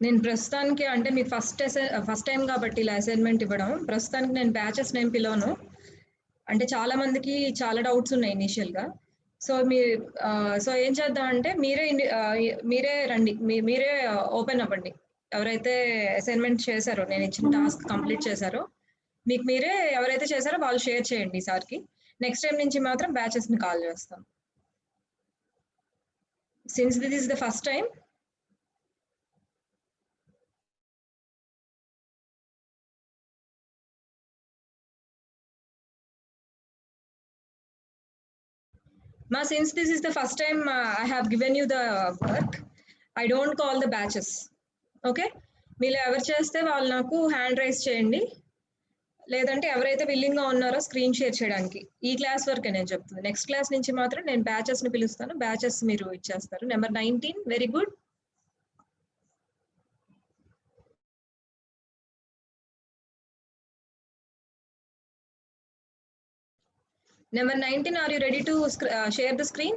నేను ప్రస్తుతానికి అంటే మీకు ఫస్ట్ టైం కాబట్టి ఇలా అసైన్మెంట్ ఇవ్వడం, ప్రస్తుతానికి నేను బ్యాచెస్ నేమ్ పిలవను. అంటే చాలా మందికి చాలా డౌట్స్ ఉన్నాయి ఇనీషియల్‌గా. సో, సో ఏం చేద్దాం అంటే మీరే రండి. మీరే ఓపెన్ అవ్వండి. ఎవరైతే అసైన్మెంట్ చేశారో, నేను ఇచ్చిన టాస్క్ కంప్లీట్ చేశారో, మీకు మీరే ఎవరైతే చేశారో వాళ్ళు షేర్ చేయండి సార్‌కి. నెక్స్ట్ టైమ్ నుంచి మాత్రం బ్యాచెస్‌ని కాల్ చేస్తాం. Since this is the first time. Since this is the first time I have given you the work, I don't call the batches. Okay? మీరు ఎవరు చేస్తే వాళ్ళు నాకు హ్యాండ్ రైజ్ చేయండి, లేదంటే ఎవరైతే విల్లింగ్గా ఉన్నారో స్క్రీన్ షేర్ చేయడానికి. ఈ క్లాస్ వరకే నేను చెప్తుంది. నెక్స్ట్ క్లాస్ నుంచి మాత్రం నేను బ్యాచెస్ని పిలుస్తాను, బ్యాచెస్ మీరు ఇచ్చేస్తారు. Number 19, very good. Number 19, are you ready to share the screen?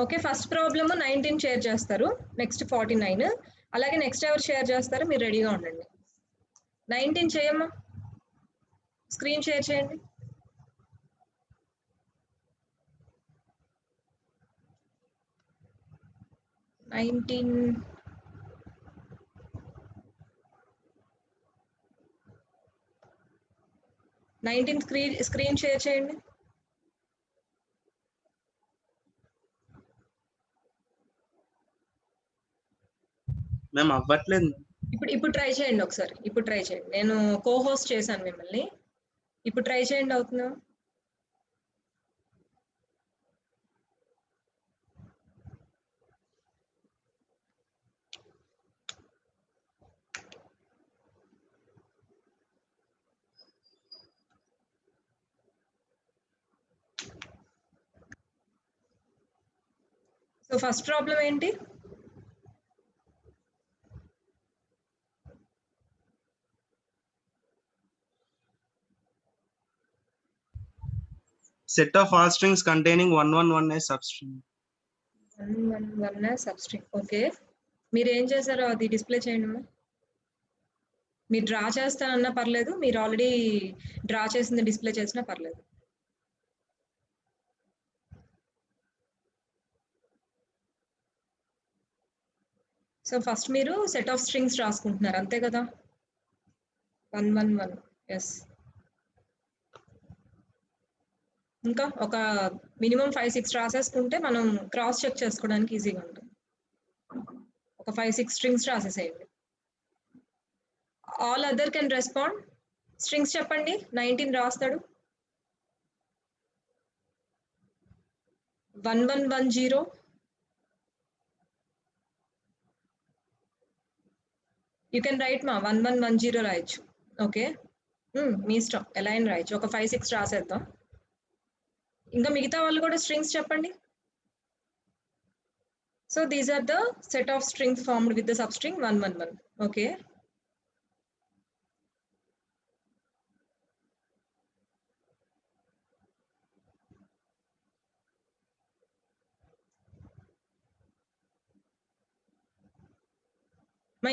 Okay, first problem 19 share చేస్తారు, నెక్స్ట్ 49. అలాగే నెక్స్ట్ ఎవరు షేర్ చేస్తారో మీరు రెడీగా ఉండండి. 19 చేయమ్మా, స్క్రీన్ షేర్ చేయండి. నైన్టీన్ స్క్రీన్ షేర్ చేయండి. మేము అవ్వట్లేదు. ఇప్పుడు ట్రై చేయండి ఒకసారి. ఇప్పుడు ట్రై చేయండి. నేను కో హోస్ట్ చేశాను మిమ్మల్ని. ఇప్పుడు ట్రై చేయండి, అవుతుందా? సో ఫస్ట్ ప్రాబ్లం ఏంటి? Set of all strings containing 111 as substring. 111 as substring. Okay, మీరు ఏం చేశారో అది డిస్ప్లే చేయండి అమ్మా. మీరు డ్రా చేస్తానన్నా పర్లేదు, మీరు ఆల్రెడీ డ్రా చేసింది డిస్ప్లే చేసినా పర్లేదు. సో ఫస్ట్ మీరు సెట్ ఆఫ్ స్ట్రింగ్స్ రాసుకుంటున్నారు, అంతే కదా? 111, ఎస్. ఇంకా ఒక మినిమం 5-6 రాసేసుకుంటే మనం క్రాస్ చెక్ చేసుకోవడానికి ఈజీగా ఉంటుంది. ఒక 5-6 స్ట్రింగ్స్ రాసేసేయండి. All other can respond. Strings చెప్పండి. 19 రాస్తాడు. 1110. యూ కెన్ రైట్ మా 1110 రాయొచ్చు. ఓకే, మీ ఇష్టం ఎలా అయినా రాయొచ్చు. ఒక 5-6 రాసేద్దాం. ఇంకా మిగతా వాళ్ళు కూడా స్ట్రింగ్స్ చెప్పండి. So these are the set of strings formed with the substring 111. Okay,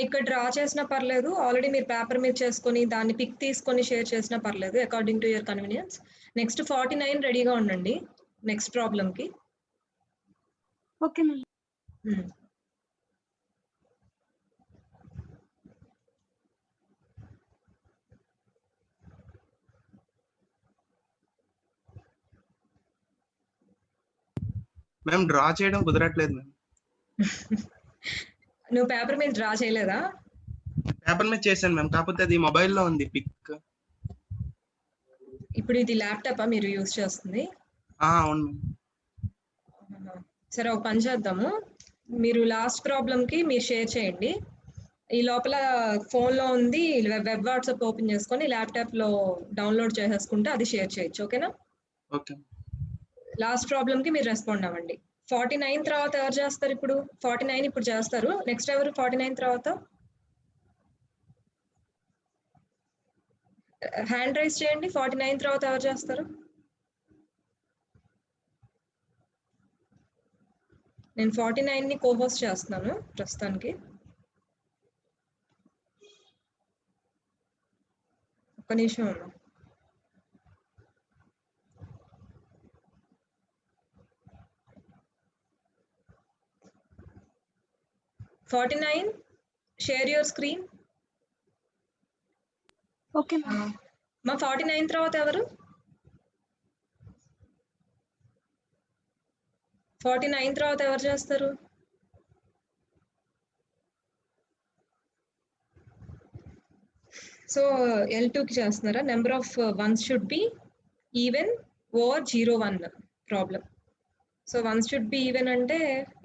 ఇక్కడ డ్రా చేసినా పర్లేదు, ఆల్రెడీ మీరు పేపర్ మీద చేసుకొని దాన్ని పిక్ తీసుకొని షేర్ చేసినా పర్లేదు, according to your convenience. Next 49 రెడీగా ఉండండి నెక్స్ట్ ప్రాబ్లంకి. Okay ma'am. మేము డ్రా చేయడం కుదరట్లేదు మ్యామ్. నువ్వు పేపర్ మీద డ్రా చేయలేదా? పేపర్ మీద చేశాను మ్యామ్, కాకపోతే అది మొబైల్లో ఉంది పిక్. ఇప్పుడు ఇది ల్యాప్టాపా మీరు యూజ్ చేస్తుంది? అవును మ్యామ్. సరే, ఒక పని చేద్దాము. మీరు లాస్ట్ ప్రాబ్లంకి మీరు షేర్ చేయండి. ఈ లోపల ఫోన్లో ఉంది, వెబ్ వాట్సాప్ ఓపెన్ చేసుకొని ల్యాప్టాప్లో డౌన్లోడ్ చేసేసుకుంటే అది షేర్ చేయొచ్చు. ఓకేనా? ఓకే. లాస్ట్ ప్రాబ్లంకి మీరు రెస్పాండ్ అవ్వండి. 49 తర్వాత ఎవరు చేస్తారు? ఇప్పుడు 49 ఇప్పుడు చేస్తారు. నెక్స్ట్ ఎవరు 49 తర్వాత? హ్యాండ్ రైజ్ చేయండి. 49 తర్వాత ఎవరు చేస్తారు? నేను 49ని కోహోస్ట్ చేస్తున్నాను ప్రస్తుతానికి. ఒక్క నిమిషం అమ్మా. Share your screen. ఓకే మా 49 తర్వాత ఎవరు? 49 తర్వాత ఎవరు చేస్తారు? సో L2కి చేస్తున్నారా? Number of ones should be even or 0-1 problem. So ones should be even అంటే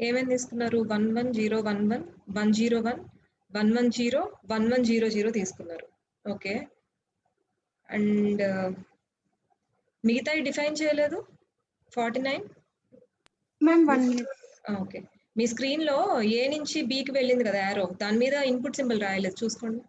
ఏమేమి తీసుకున్నారు? 11011 101 110 1100 తీసుకున్నారు. ఓకే, అండ్ మిగతా డిఫైన్ చేయలేదు 49. Ma'am 1 minute. ఓకే, మీ స్క్రీన్ లో ఏ నుంచి బికి వెళ్ళింది కదా యారో, దాని మీద ఇన్పుట్ సింబల్ రాయలేదు, చూసుకోండి.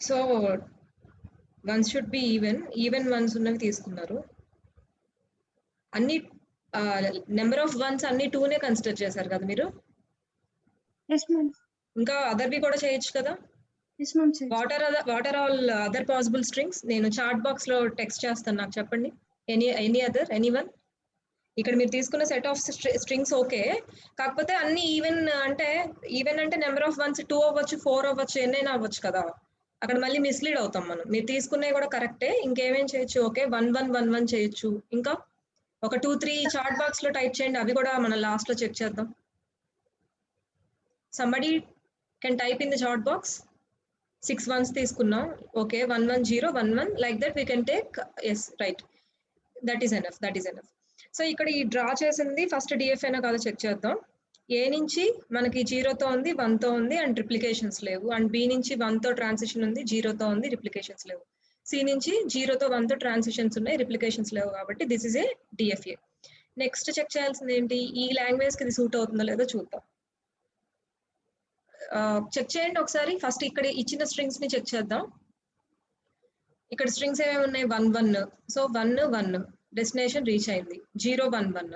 So ones should be even once ఉన్నవి తీసుకున్నారు. అన్ని నెంబర్ ఆఫ్ వన్స్ అన్ని 2నే కన్సిడర్ చేశారు కదా మీరు. Yes ma'am. ఇంకా అదర్వి కూడా చేయొచ్చు కదా. Yes ma'am. What are all other possible strings? నేను చాట్ బాక్స్ లో టెక్స్ట్ చేస్తాను, నాకు చెప్పండి. Any other, anyone. ఇక్కడ మీరు తీసుకున్న సెట్ ఆఫ్ స్ట్రింగ్స్ ఓకే, కాకపోతే అన్ని ఈవెన్ అంటే నెంబర్ ఆఫ్ వన్స్ 2 అవ్వచ్చు, 4 అవ్వచ్చు, ఎన్నైనా అవ్వచ్చు కదా. అక్కడ మళ్ళీ మిస్లీడ్ అవుతాం మనం. మీరు తీసుకున్నవి కూడా కరెక్టే, ఇంకేమేం చేయొచ్చు? ఓకే, 1111 చేయొచ్చు. ఇంకా ఒక 2-3 చాట్ బాక్స్ లో టైప్ చేయండి, అవి కూడా మనం లాస్ట్ లో చెక్ చేద్దాం. somebody can type in the chat box. 6 ones తీసుకున్నాం. Okay, 11011 like that we can take. Yes, right, that is enough. So ఇక్కడ ఈ డ్రా చేసింది ఫస్ట్ డిఎఫ్ఏనా కాదో చెక్ చేద్దాం. ఏ నుంచి మనకి 0తో ఉంది, 1తో ఉంది అండ్ రిప్లికేషన్స్ లేవు. అండ్ బి నుంచి 1తో ట్రాన్సిషన్ ఉంది, 0తో ఉంది, రిప్లికేషన్స్ లేవు. సి నుంచి 0తో 1తో ట్రాన్సిషన్స్ ఉన్నాయి, రిప్లికేషన్స్ లేవు. కాబట్టి this is a DFA. Next check చేయాల్సింది ఏంటి? ఈ లాంగ్వేజ్కి ఇది సూట్ అవుతుందో లేదో చూద్దాం. చెక్ చేయండి ఒకసారి. ఫస్ట్ ఇక్కడ ఇచ్చిన స్ట్రింగ్స్ ని చెక్ చేద్దాం. ఇక్కడ స్ట్రింగ్స్ ఏమేమి ఉన్నాయి? 1-1. సో 1-1 డెస్టినేషన్ రీచ్ అయింది. 0-1-1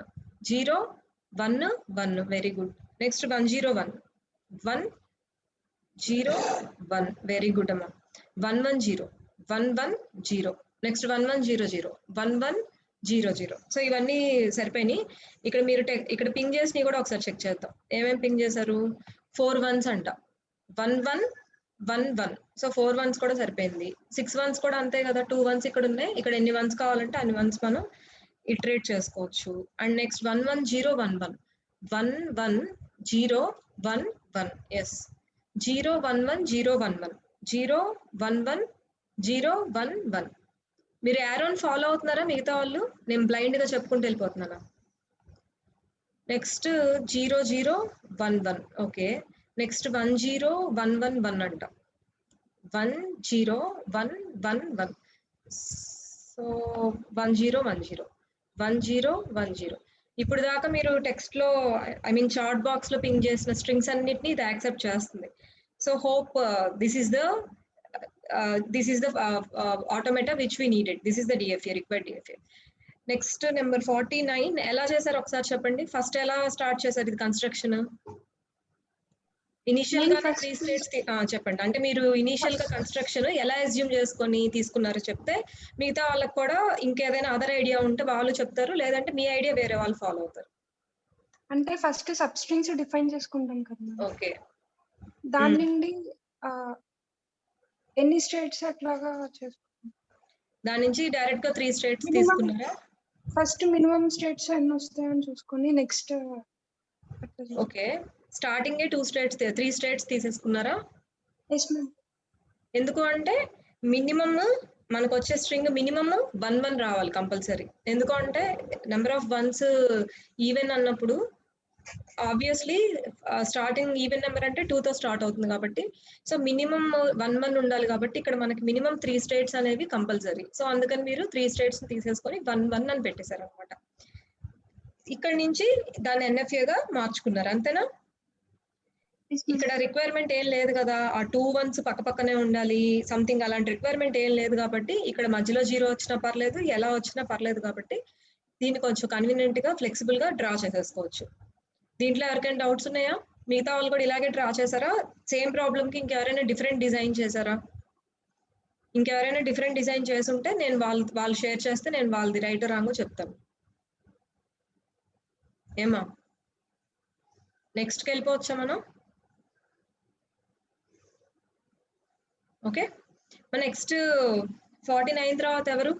0-1-1 very good. Next 1-0-1 1-0-1 very good అమ్మా. 1-1-0 1-1-0 నెక్స్ట్ 1-1-0-0 1-1-0-0. సో ఇవన్నీ సరిపోయినాయి. ఇక్కడ మీరు ఇక్కడ పింగ్ చేసినవి కూడా ఒకసారి చెక్ చేద్దాం. ఏమేమి పింగ్ చేశారు? 4 ones అంట. 1-1-1-1. సో 4 ones కూడా సరిపోయింది. 6 ones కూడా అంతే కదా. 2 ones ఇక్కడ ఉన్నాయి. ఇక్కడ ఎన్ని ones కావాలంటే అన్ని ones మనం ఇటరేట్ చేసుకోవచ్చు. And next 1-1-0-1-1 1-1-0-1-1. ఎస్, 0-1-1-0-1-1 0-1-1-0-1-1. మీరు యారోని ఫాలో అవుతున్నారా మిగతా వాళ్ళు? నేను బ్లైండ్ గా చెప్పుకుంటూ వెళ్ళిపోతున్నానా? నెక్స్ట్ 0-0-1-1. ఓకే, నెక్స్ట్ 1-0-1-1-1 అంట. 1-0-1-1-1. సో 1-0-1-0 1-0-1-0. ఇప్పుడు దాకా మీరు టెక్స్ట్ లో చాట్ బాక్స్ లో పింగ్ చేసిన స్ట్రింగ్స్ అన్నిటిని ఇది యాక్సెప్ట్ చేస్తుంది. So hope this is the automata which we needed. This is the DFA, required DFA. Next number 49 ఎలా చేశారు ఒకసారి చెప్పండి. ఫస్ట్ ఎలా స్టార్ట్ చేశారు ఇది కన్స్ట్రక్షన్? ఇనిషియల్ గా 3 స్టేట్స్ చెప్పండి. అంటే మీరు ఇనిషియల్ గా కన్స్ట్రక్షన్ ఎలా అస్యూమ్ చేసుకొని తీసుకున్నారో చెప్తే మిగతా వాళ్ళకి కూడా ఇంకేదైనా అదర్ ఐడియా ఉంటే వాళ్ళు చెప్తారు, లేదంటే మీ ఐడియా వేరే వాళ్ళు ఫాలో అవుతారు. అంటే ఫస్ట్ సబ్ స్ట్రింగ్స్ డిఫైన్ చేసుకుంటాం కదా. ఓకే, దాని నుండి ఎన్ని స్టేట్స్ అట్లాగా చేసుకుంటాం. దాని నుంచి డైరెక్ట్ గా 3 స్టేట్స్ Minimum. తీసుకున్నారా? ఫస్ట్ మినిమం స్టేట్స్ ఎన్ని వస్తాయని చూసుకొని next okay, starting 2 states 3 states తీసేసుకున్నారా? Yes ma'am. ఎందుకు అంటే మినిమమ్ మనకు వచ్చే స్ట్రింగ్ మినిమమ్ 1 రావాలి కంపల్సరీ. ఎందుకు అంటే నెంబర్ ఆఫ్ వన్స్ ఈవెన్ అన్నప్పుడు ఆబ్వియస్లీ స్టార్టింగ్ ఈవెన్ నెంబర్ అంటే 2 తో స్టార్ట్ అవుతుంది కాబట్టి సో మినిమం 1 ఉండాలి కాబట్టి ఇక్కడ మనకి మినిమం 3 స్టేట్స్ అనేవి కంపల్సరీ. సో అందుకని మీరు 3 స్టేట్స్ తీసేసుకొని 1 అని పెట్టేశారు అనమాట. ఇక్కడ నుంచి దాన్ని NFA గా మార్చుకున్నారు అంతేనా? ఇక్కడ రిక్వైర్మెంట్ ఏం లేదు కదా, ఆ 2 1s పక్కనే ఉండాలి సంథింగ్ అలాంటి రిక్వైర్మెంట్ ఏం లేదు కాబట్టి ఇక్కడ మధ్యలో 0 వచ్చినా పర్లేదు, ఎలా వచ్చినా పర్లేదు కాబట్టి దీన్ని కొంచెం కన్వీనియంట్ గా ఫ్లెక్సిబుల్ గా డ్రా చేసేసుకోవచ్చు. దీంట్లో ఎవరికైనా డౌట్స్ ఉన్నాయా? మిగతా వాళ్ళు కూడా ఇలాగే డ్రా చేశారా? సేమ్ ప్రాబ్లమ్ కి ఇంకెవరైనా డిఫరెంట్ డిజైన్ చేశారా? ఇంకెవరైనా డిఫరెంట్ డిజైన్ చేసుంటే నేను వాళ్ళు షేర్ చేస్తే నేను వాళ్ళది రైట్ రాంగో చెప్తాను. ఏమా నెక్స్ట్కి వెళ్ళిపోవచ్చా మనం? ఓకే, నెక్స్ట్ 49 తర్వాత ఎవరు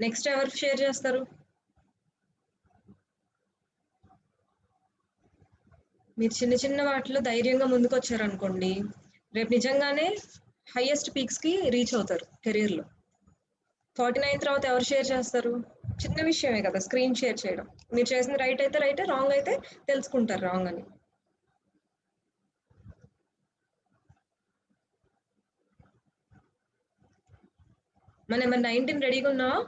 నెక్స్ట్ ఎవరు షేర్ చేస్తారు? మీరు చిన్న వాటిలో ధైర్యంగా ముందుకు వచ్చారనుకోండి, రేపు నిజంగానే హైయెస్ట్ పీక్స్ కి రీచ్ అవుతారు కెరీర్ లో. 49 తర్వాత ఎవరు షేర్ చేస్తారు? చిన్న విషయమే కదా స్క్రీన్ షేర్ చేయడం. మీరు చేసింది రైట్ అయితే రైట్, రాంగ్ అయితే తెలుసుకుంటారు రాంగ్ అని. మన నెంబర్ 19 రెడీగా ఉన్నావా?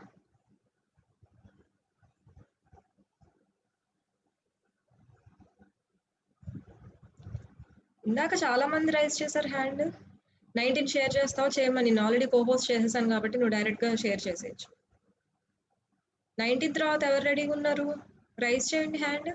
ఇందాక చాలా మంది రైజ్ చేశారు హ్యాండ్. 19 షేర్ చేస్తావు చేయమని, నేను ఆల్రెడీ కోపోస్ట్ చేసేసాను కాబట్టి నువ్వు డైరెక్ట్ గా షేర్ చేసేయచ్చు. 19 తర్వాత ఎవరు రెడీగా ఉన్నారు? రైజ్ చేయండి హ్యాండ్.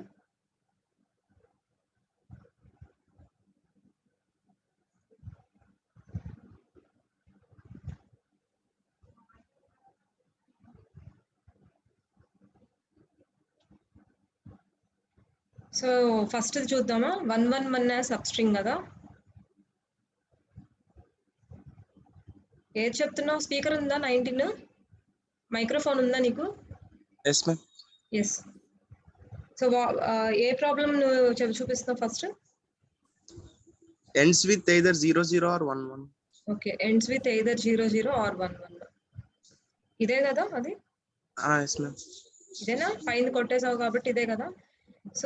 సో ఫస్ట్ చూద్దామా? 1 సబ్ స్ట్రింగ్ కదా. ఏది చెప్తున్నావు? స్పీకర్ ఉందా? 19 మైక్రోఫోన్ ఉందా నీకు? Yes ma'am. ఎస్. సో ఏ ప్రాబ్లం నువ్వు చూపిస్తున్నావు first? ends with either 00 or 11. Okay, ends with either 00 or 11. ఇదే కదా అది? Yes ma'am. ఇదేనా? పైన కొట్టేసావు కాబట్టి ఇదే కదా. సో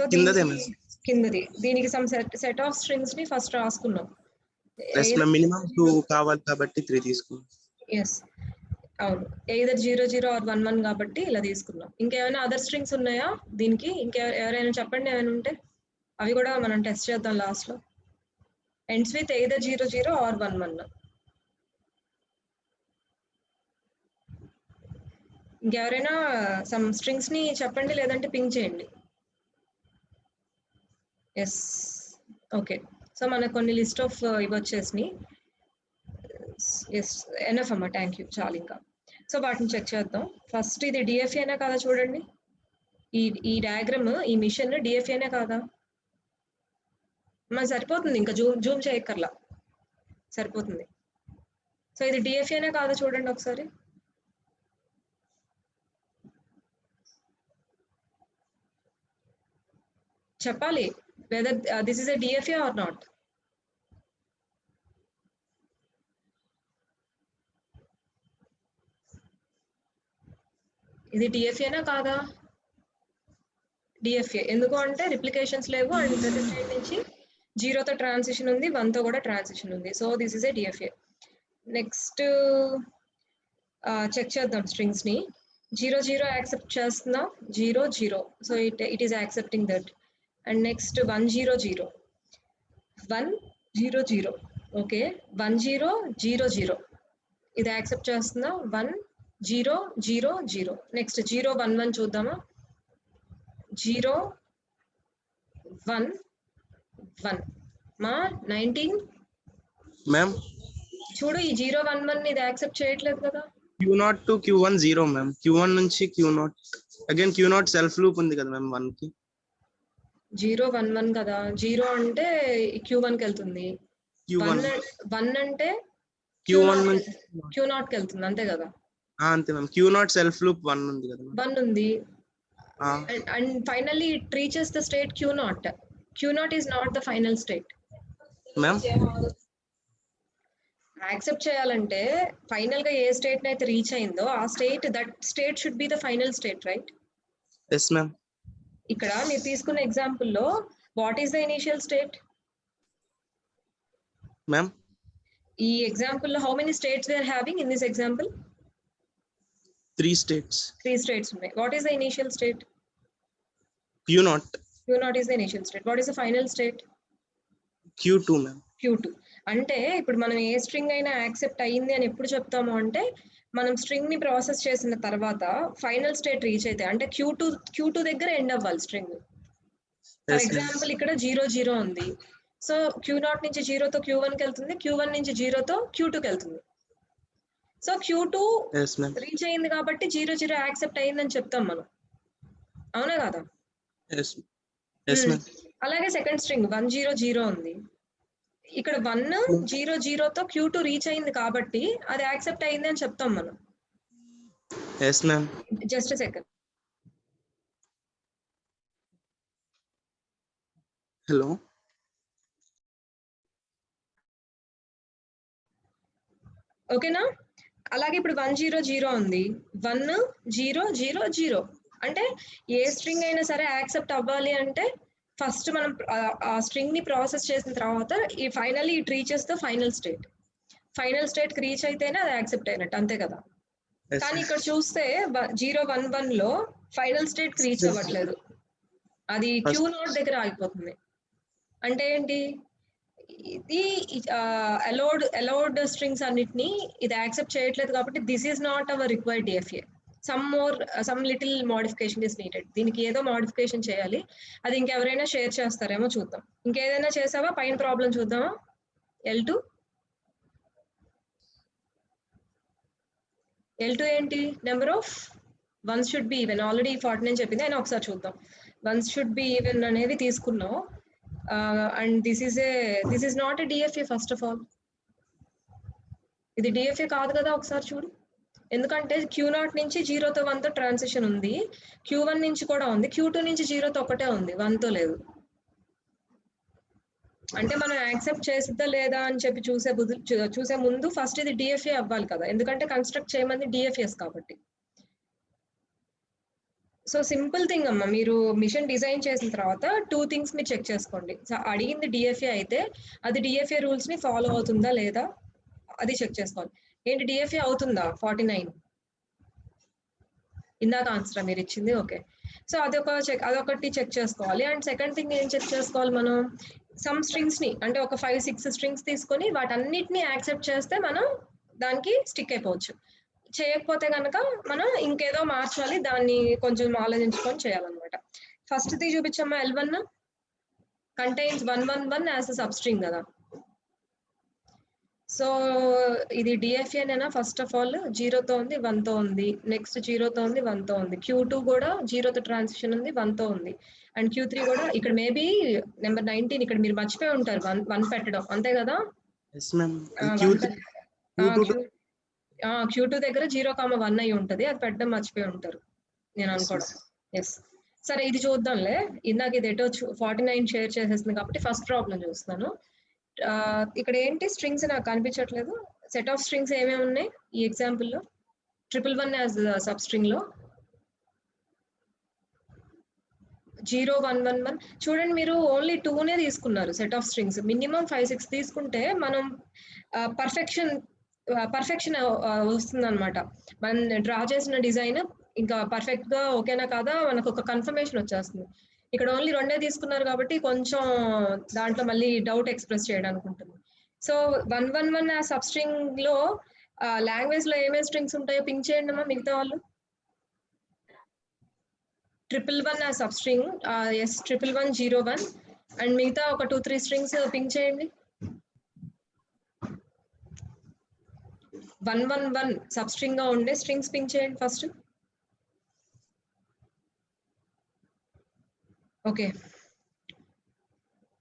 కిందది దీనికి సమ్ సెట్ ఆఫ్ స్ట్రింగ్స్ ని ఫస్ట్ రాసుకున్నాం. ఎస్ మ్యామ్, మినిమం 2 కావాలి కాబట్టి 3 తీసుకున్నాం. ఎస్ అవును, ఎయిదర్ 00 or 11 కాబట్టి ఇలా తీసుకున్నాం. ఇంకేమైనా అదర్ స్ట్రింగ్స్ ఉన్నాయా దీనికి? ఎవరైనా చెప్పండి ఏమైనా ఉంటే, అవి కూడా మనం టెస్ట్ చేద్దాం లాస్ట్ లో. Ends with either 00 or 11. ఇంకెవరైనా సమ్ స్ట్రింగ్స్ ని చెప్పండి, లేదంటే పింక్ చేయండి. ఎస్ ఓకే, సో మనకు కొన్ని లిస్ట్ ఆఫ్ ఇవి వచ్చేసినాయి. ఎస్ ఎనఫ్ అమ్మా, థ్యాంక్ యూ, చాలు ఇంకా. సో వాటిని చెక్ చేద్దాం. ఫస్ట్ ఇది డిఎఫ్ఏనా కాదా చూడండి. ఈ డయాగ్రామ్, ఈ మిషన్ డిఎఫ్ఏనే కాదా? మనకు సరిపోతుంది, ఇంకా జూమ్ చేయక్కర్లా, సరిపోతుంది. సో ఇది డిఎఫ్ఏనే కాదా చూడండి ఒకసారి. చెప్పాలి whether this is a DFA or not. ఇది డిఎఫ్ఏనా కాదా? డిఎఫ్ఏ. ఎందుకు అంటే రిప్లికేషన్స్ లేవు అండ్ ప్రతి స్టేట్ నుంచి 0తో ట్రాన్సిషన్ ఉంది, 1తో కూడా ట్రాన్సిషన్ ఉంది. So this is a DFA. Next check చేద్దాం స్ట్రింగ్స్ ని. 00 యాక్సెప్ట్ చేస్తున్నా, 00. So it is accepting that. And next 100 100. Okay, 1000 ఇది యాక్సెప్ట్ చేస్తున్నా, 1000. నెక్స్ట్ 011 చూద్దామా. 011 మా 19 మ్యామ్. చూడు, ఈ 011 ఇది యాక్సెప్ట్ చేయట్లేదు కదా. Q0 to Q1 0 ma'am. Q1 నుంచి Q0 again Q0 self loop ఉంది కదా మ్యామ్ 1 కి. 011 కదా, 0 అంటే Q1 కి వెళ్తుంది, 1 అంటే Q1 నుంచి Q0 కి వెళ్తుంది అంతే కదా. అంతే మ్యామ్. Q0 సెల్ఫ్ లూప్ 1 ఉంది కదా మ్యామ్. 1 ఉంది. ఆ, And finally it reaches the state Q0. Q0 is not the final state. Ma'am accept చేయాలంటే ఫైనల్ గా ఏ స్టేట్ అయితే రీచ్ అయిందో ఆ state, that state should be the final state, right? Yes ma'am. ఇక్కడ మీరు తీసుకున్న ఎగ్జాంపుల్ లో what is the initial state? Ma'am ఈ ఎగ్జాంపుల్ లో how many states we are having in this example? 3 states. 3 states ఉన్నాయి. What is the initial state? Q0. Q0 is the initial state. What is the final state? Q2 ma'am. Q2. అంటే ఇప్పుడు మనం a string అయినా accept అయ్యింది అని ఎప్పుడు చెప్తాము అంటే మనం స్ట్రింగ్ ని ప్రాసెస్ చేసిన తర్వాత ఫైనల్ స్టేట్ రీచ్ అయితే, అంటే Q2 దగ్గర ఎండ్ అవ్వాలి స్ట్రింగ్. ఫర్ ఎగ్జాంపుల్ ఇక్కడ 0 ఉంది. సో Q0 నుంచి 0 తో Q1 కి వెళ్తుంది, Q1 నుంచి 0 తో Q2 కి వెళ్తుంది. సో Q2 రీచ్ అయింది కాబట్టి 0 యాక్సెప్ట్ అయిందని చెప్తాం మనం, అవునా కదా? అలాగే సెకండ్ స్ట్రింగ్ 100 ఉంది. ఇక్కడ 100 తో Q2 రీచ్ అయింది కాబట్టి అది యాక్సెప్ట్ అయింది అని చెప్తాం మనం. Yes ma'am. Just second. Hello. ఓకేనా? అలాగే ఇప్పుడు 100 ఉంది. 1000 అంటే ఏ స్ట్రింగ్ అయినా సరే యాక్సెప్ట్ అవ్వాలి అంటే ఫస్ట్ మనం ఆ స్ట్రింగ్ ని ప్రాసెస్ చేసిన తర్వాత ఈ finally it reaches the final state. Final state కి రీచ్ అయితేనే అది యాక్సెప్ట్ అయినట్టు, అంతే కదా? కానీ ఇక్కడ చూస్తే 011 లో ఫైనల్ స్టేట్ కి రీచ్ అవ్వట్లేదు, అది Q0 దగ్గర ఆగిపోతుంది. అంటే ఏంటి? ఇది అలౌడ్ స్ట్రింగ్స్ అన్నిటిని ఇది యాక్సెప్ట్ చేయట్లేదు కాబట్టి this is not our required DFA. Some little modification is needed. దీనికి ఏదో మోడిఫికేషన్ చేయాలి. అది ఇంకెవరైనా షేర్ చేస్తారేమో చూద్దాం. ఇంకేదైనా చేసావా? పైన ప్రాబ్లం చూద్దామా? L2 ఏంటి? Number of ones should be even. Already 49 చెప్పింది, అయినా ఒకసారి చూద్దాం. వన్స్ షుడ్ బి ఈవెన్ అనేది తీసుకున్నాం. And this is not a DFA first of all. ఇది DFA కాదు కదా, ఒకసారి చూడు. ఎందుకంటే Q0 నుంచి 0 తో 1 తో ట్రాన్సిషన్ ఉంది, Q1 నుంచి కూడా ఉంది, Q2 నుంచి 0 తో ఒకటే ఉంది, 1 తో లేదు. అంటే మనం యాక్సెప్ట్ చేసిద్దా లేదా అని చెప్పి చూసే ముందు ఫస్ట్ ఇది DFA అవ్వాలి కదా, ఎందుకంటే కన్స్ట్రక్ట్ చేయమంది DFAs కాబట్టి. సో సింపుల్ థింగ్ అమ్మ, మీరు మిషన్ డిజైన్ చేసిన తర్వాత 2 things మీరు చెక్ చేసుకోండి. అడిగింది DFA అయితే అది DFA రూల్స్ ని ఫాలో అవుతుందా లేదా అది చెక్ చేసుకోవాలి. ఏంటి DFA అవుతుందా? 49 ఇందాక ఆన్సర్ మీరు ఇచ్చింది. ఓకే, సో అదొకటి చెక్ చేసుకోవాలి. అండ్ సెకండ్ థింగ్ ఏం చెక్ చేసుకోవాలి మనం? సమ్ స్ట్రింగ్స్ ని, అంటే ఒక 5-6 స్ట్రింగ్స్ తీసుకొని వాటన్నిటిని యాక్సెప్ట్ చేస్తే మనం దానికి స్టిక్ అయిపోవచ్చు. చేయకపోతే కనుక మనం ఇంకేదో మార్చాలి, దాన్ని కొంచెం ఆలోచించుకొని చేయాలన్నమాట. ఫస్ట్ ది చూపించమ్మా. L1 contains 111 as a substring కదా. సో ఇది DFA నేనా? ఫస్ట్ ఆఫ్ ఆల్ 0 తో ఉంది, 1 తో ఉంది. నెక్స్ట్ 0 తో ఉంది, 1 తో ఉంది. Q2 కూడా 0 తో ట్రాన్సిషన్ ఉంది, 1 తో ఉంది. అండ్ Q3 కూడా. ఇక్కడ మేబీ నెంబర్ 19 ఇక్కడ మీరు మర్చిపోయి ఉంటారు 1 పెట్టడం, అంతే కదా? Q2 దగ్గర 0,1 అయి ఉంటది, అది పెట్టడం మర్చిపోయి ఉంటారు నేను అనుకోవడం. ఎస్, సరే ఇది చూద్దాంలే. ఇందాక ఇది ఎటో 49 షేర్ చేసేసింది కాబట్టి ఫస్ట్ ప్రాబ్లం చూస్తున్నాను. ఇక్కడ ఏంటి స్ట్రింగ్స్ నాకు కనిపించట్లేదు. సెట్ ఆఫ్ స్ట్రింగ్స్ ఏమేమి ఉన్నాయి ఈ ఎగ్జాంపుల్ లో? 111 యాజ్ సబ్ స్ట్రింగ్ లో 0111. చూడండి, మీరు ఓన్లీ 2నే తీసుకున్నారు సెట్ ఆఫ్ స్ట్రింగ్స్. మినిమం 5-6 తీసుకుంటే మనం పర్ఫెక్షన్ వస్తుంది అనమాట. మనం డ్రా చేసిన డిజైన్ ఇంకా పర్ఫెక్ట్ గా ఓకేనా కాదా మనకు ఒక కన్ఫర్మేషన్ వచ్చేస్తుంది. ఇక్కడ ఓన్లీ 2 తీసుకున్నారు కాబట్టి కొంచెం దాంట్లో మళ్ళీ డౌట్ ఎక్స్ప్రెస్ చేయడానికి ఉంటుంది. సో 111 ఆ సబ్ స్ట్రింగ్ లో లాంగ్వేజ్ లో ఏమేమి స్ట్రింగ్స్ ఉంటాయో పింక్ చేయండి అమ్మా మిగతా వాళ్ళు. 111 ఆ సబ్ స్ట్రింగ్, ఎస్ 11101, అండ్ మిగతా ఒక 2-3 స్ట్రింగ్స్ పింక్ చేయండి. 111 సబ్ స్ట్రింగ్ గా ఉండే స్ట్రింగ్స్ పింక్ చేయండి ఫస్ట్. ఓకే,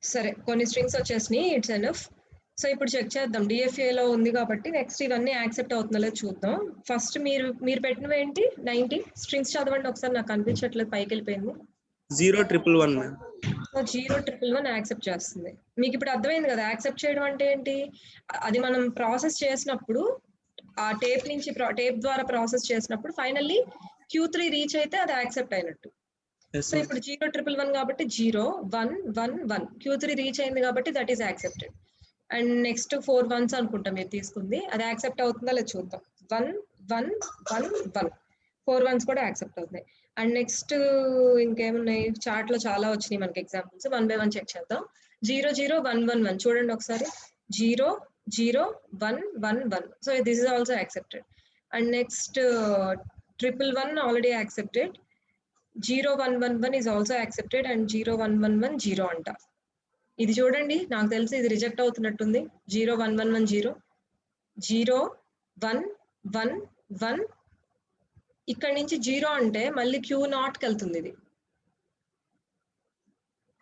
సరే కొన్ని స్ట్రింగ్స్ వచ్చేసినాయి, ఇట్స్ ఎనఫ్. సో ఇప్పుడు చెక్ చేద్దాం. DFA లో ఉంది కాబట్టి నెక్స్ట్ ఇవన్నీ యాక్సెప్ట్ అవుతుందో లేదో చూద్దాం. ఫస్ట్ మీరు పెట్టినవి ఏంటి? 90 స్ట్రింగ్స్ చదవండి ఒకసారి, నాకు కనిపించట్లేదు, పైకి వెళ్ళిపోయింది. 011 మ్యామ్. సో 011 యాక్సెప్ట్ చేస్తుంది. మీకు ఇప్పుడు అర్థమైంది కదా యాక్సెప్ట్ చేయడం అంటే ఏంటి? అది మనం ప్రాసెస్ చేసినప్పుడు ఆ టేప్ నుంచి టేప్ ద్వారా ప్రాసెస్ చేసినప్పుడు ఫైనల్లీ Q3 రీచ్ అయితే అది యాక్సెప్ట్ అయినట్టు. సో ఇప్పుడు 011 కాబట్టి 011 Q3 రీచ్ అయింది కాబట్టి that is accepted. And next 4 1s అనుకుంటా మీరు తీసుకుంది, అది యాక్సెప్ట్ అవుతుందా లేదా చూద్దాం. 1 1 1 1 4 1s కూడా యాక్సెప్ట్ అవుతున్నాయి. అండ్ నెక్స్ట్ ఇంకేమున్నాయి, చార్ట్ లో చాలా వచ్చినాయి మనకి ఎగ్జాంపుల్స్, 1 by 1 చెక్ చేద్దాం. 0 0 1 1 1 చూడండి ఒకసారి, 0 0 1 1 1. So this is also accepted. And next 111 already accepted. 0111 is also accepted and 0111 0 అంట. ఇది చూడండి, నాకు తెలిసి ఇది రిజెక్ట్ అవుతున్నట్టుంది. 0111 0 0111 ఇక్కడ నుంచి 0 అంటే మళ్ళీ Q0 కి వెళ్తుంది. ఇది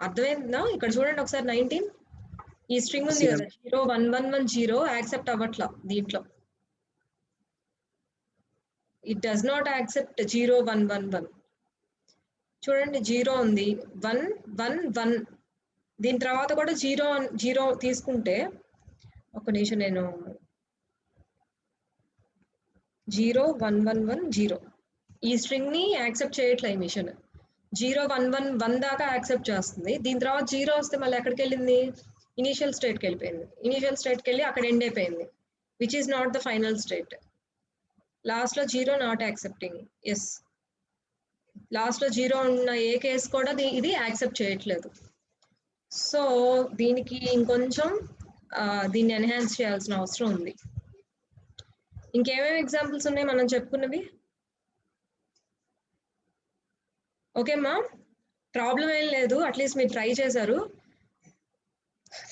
అర్థమైందా? ఇక్కడ చూడండి ఒకసారి 19 ఈ స్ట్రింగ్ ఉంది కదా 01110 యాక్సెప్ట్ అవ్వట్లా దీంట్లో. It does not accept 0111. చూడండి 0 ఉంది, 1 1 1 దీని తర్వాత కూడా 0 0 తీసుకుంటే, ఒక నిమిషం, నేను 01110 ఈ స్ట్రింగ్ ని యాక్సెప్ట్ చేయట్లే ఈ మిషన్. 0111 దాకా యాక్సెప్ట్ చేస్తుంది, దీని తర్వాత 0 వస్తే మళ్ళీ ఎక్కడికి వెళ్ళింది? ఇనీషియల్ స్టేట్కి వెళ్ళిపోయింది. ఇనీషియల్ స్టేట్కి వెళ్ళి అక్కడ ఎండ్ అయిపోయింది, which is not the final state. Last లో 0 నాట్ యాక్సెప్టింగ్. ఎస్, లాస్ట్ లో 0 ఉన్న ఏ కేసు కూడా ఇది యాక్సెప్ట్ చేయట్లేదు. సో దీనికి ఇంకొంచెం దీన్ని ఎన్హాన్స్ చేయాల్సిన అవసరం ఉంది. ఇంకేమేమి ఎగ్జాంపుల్స్ ఉన్నాయి మనం చెప్పుకున్నవి? ఓకేమ్మా, ప్రాబ్లం ఏం లేదు, అట్లీస్ట్ మీరు ట్రై చేశారు.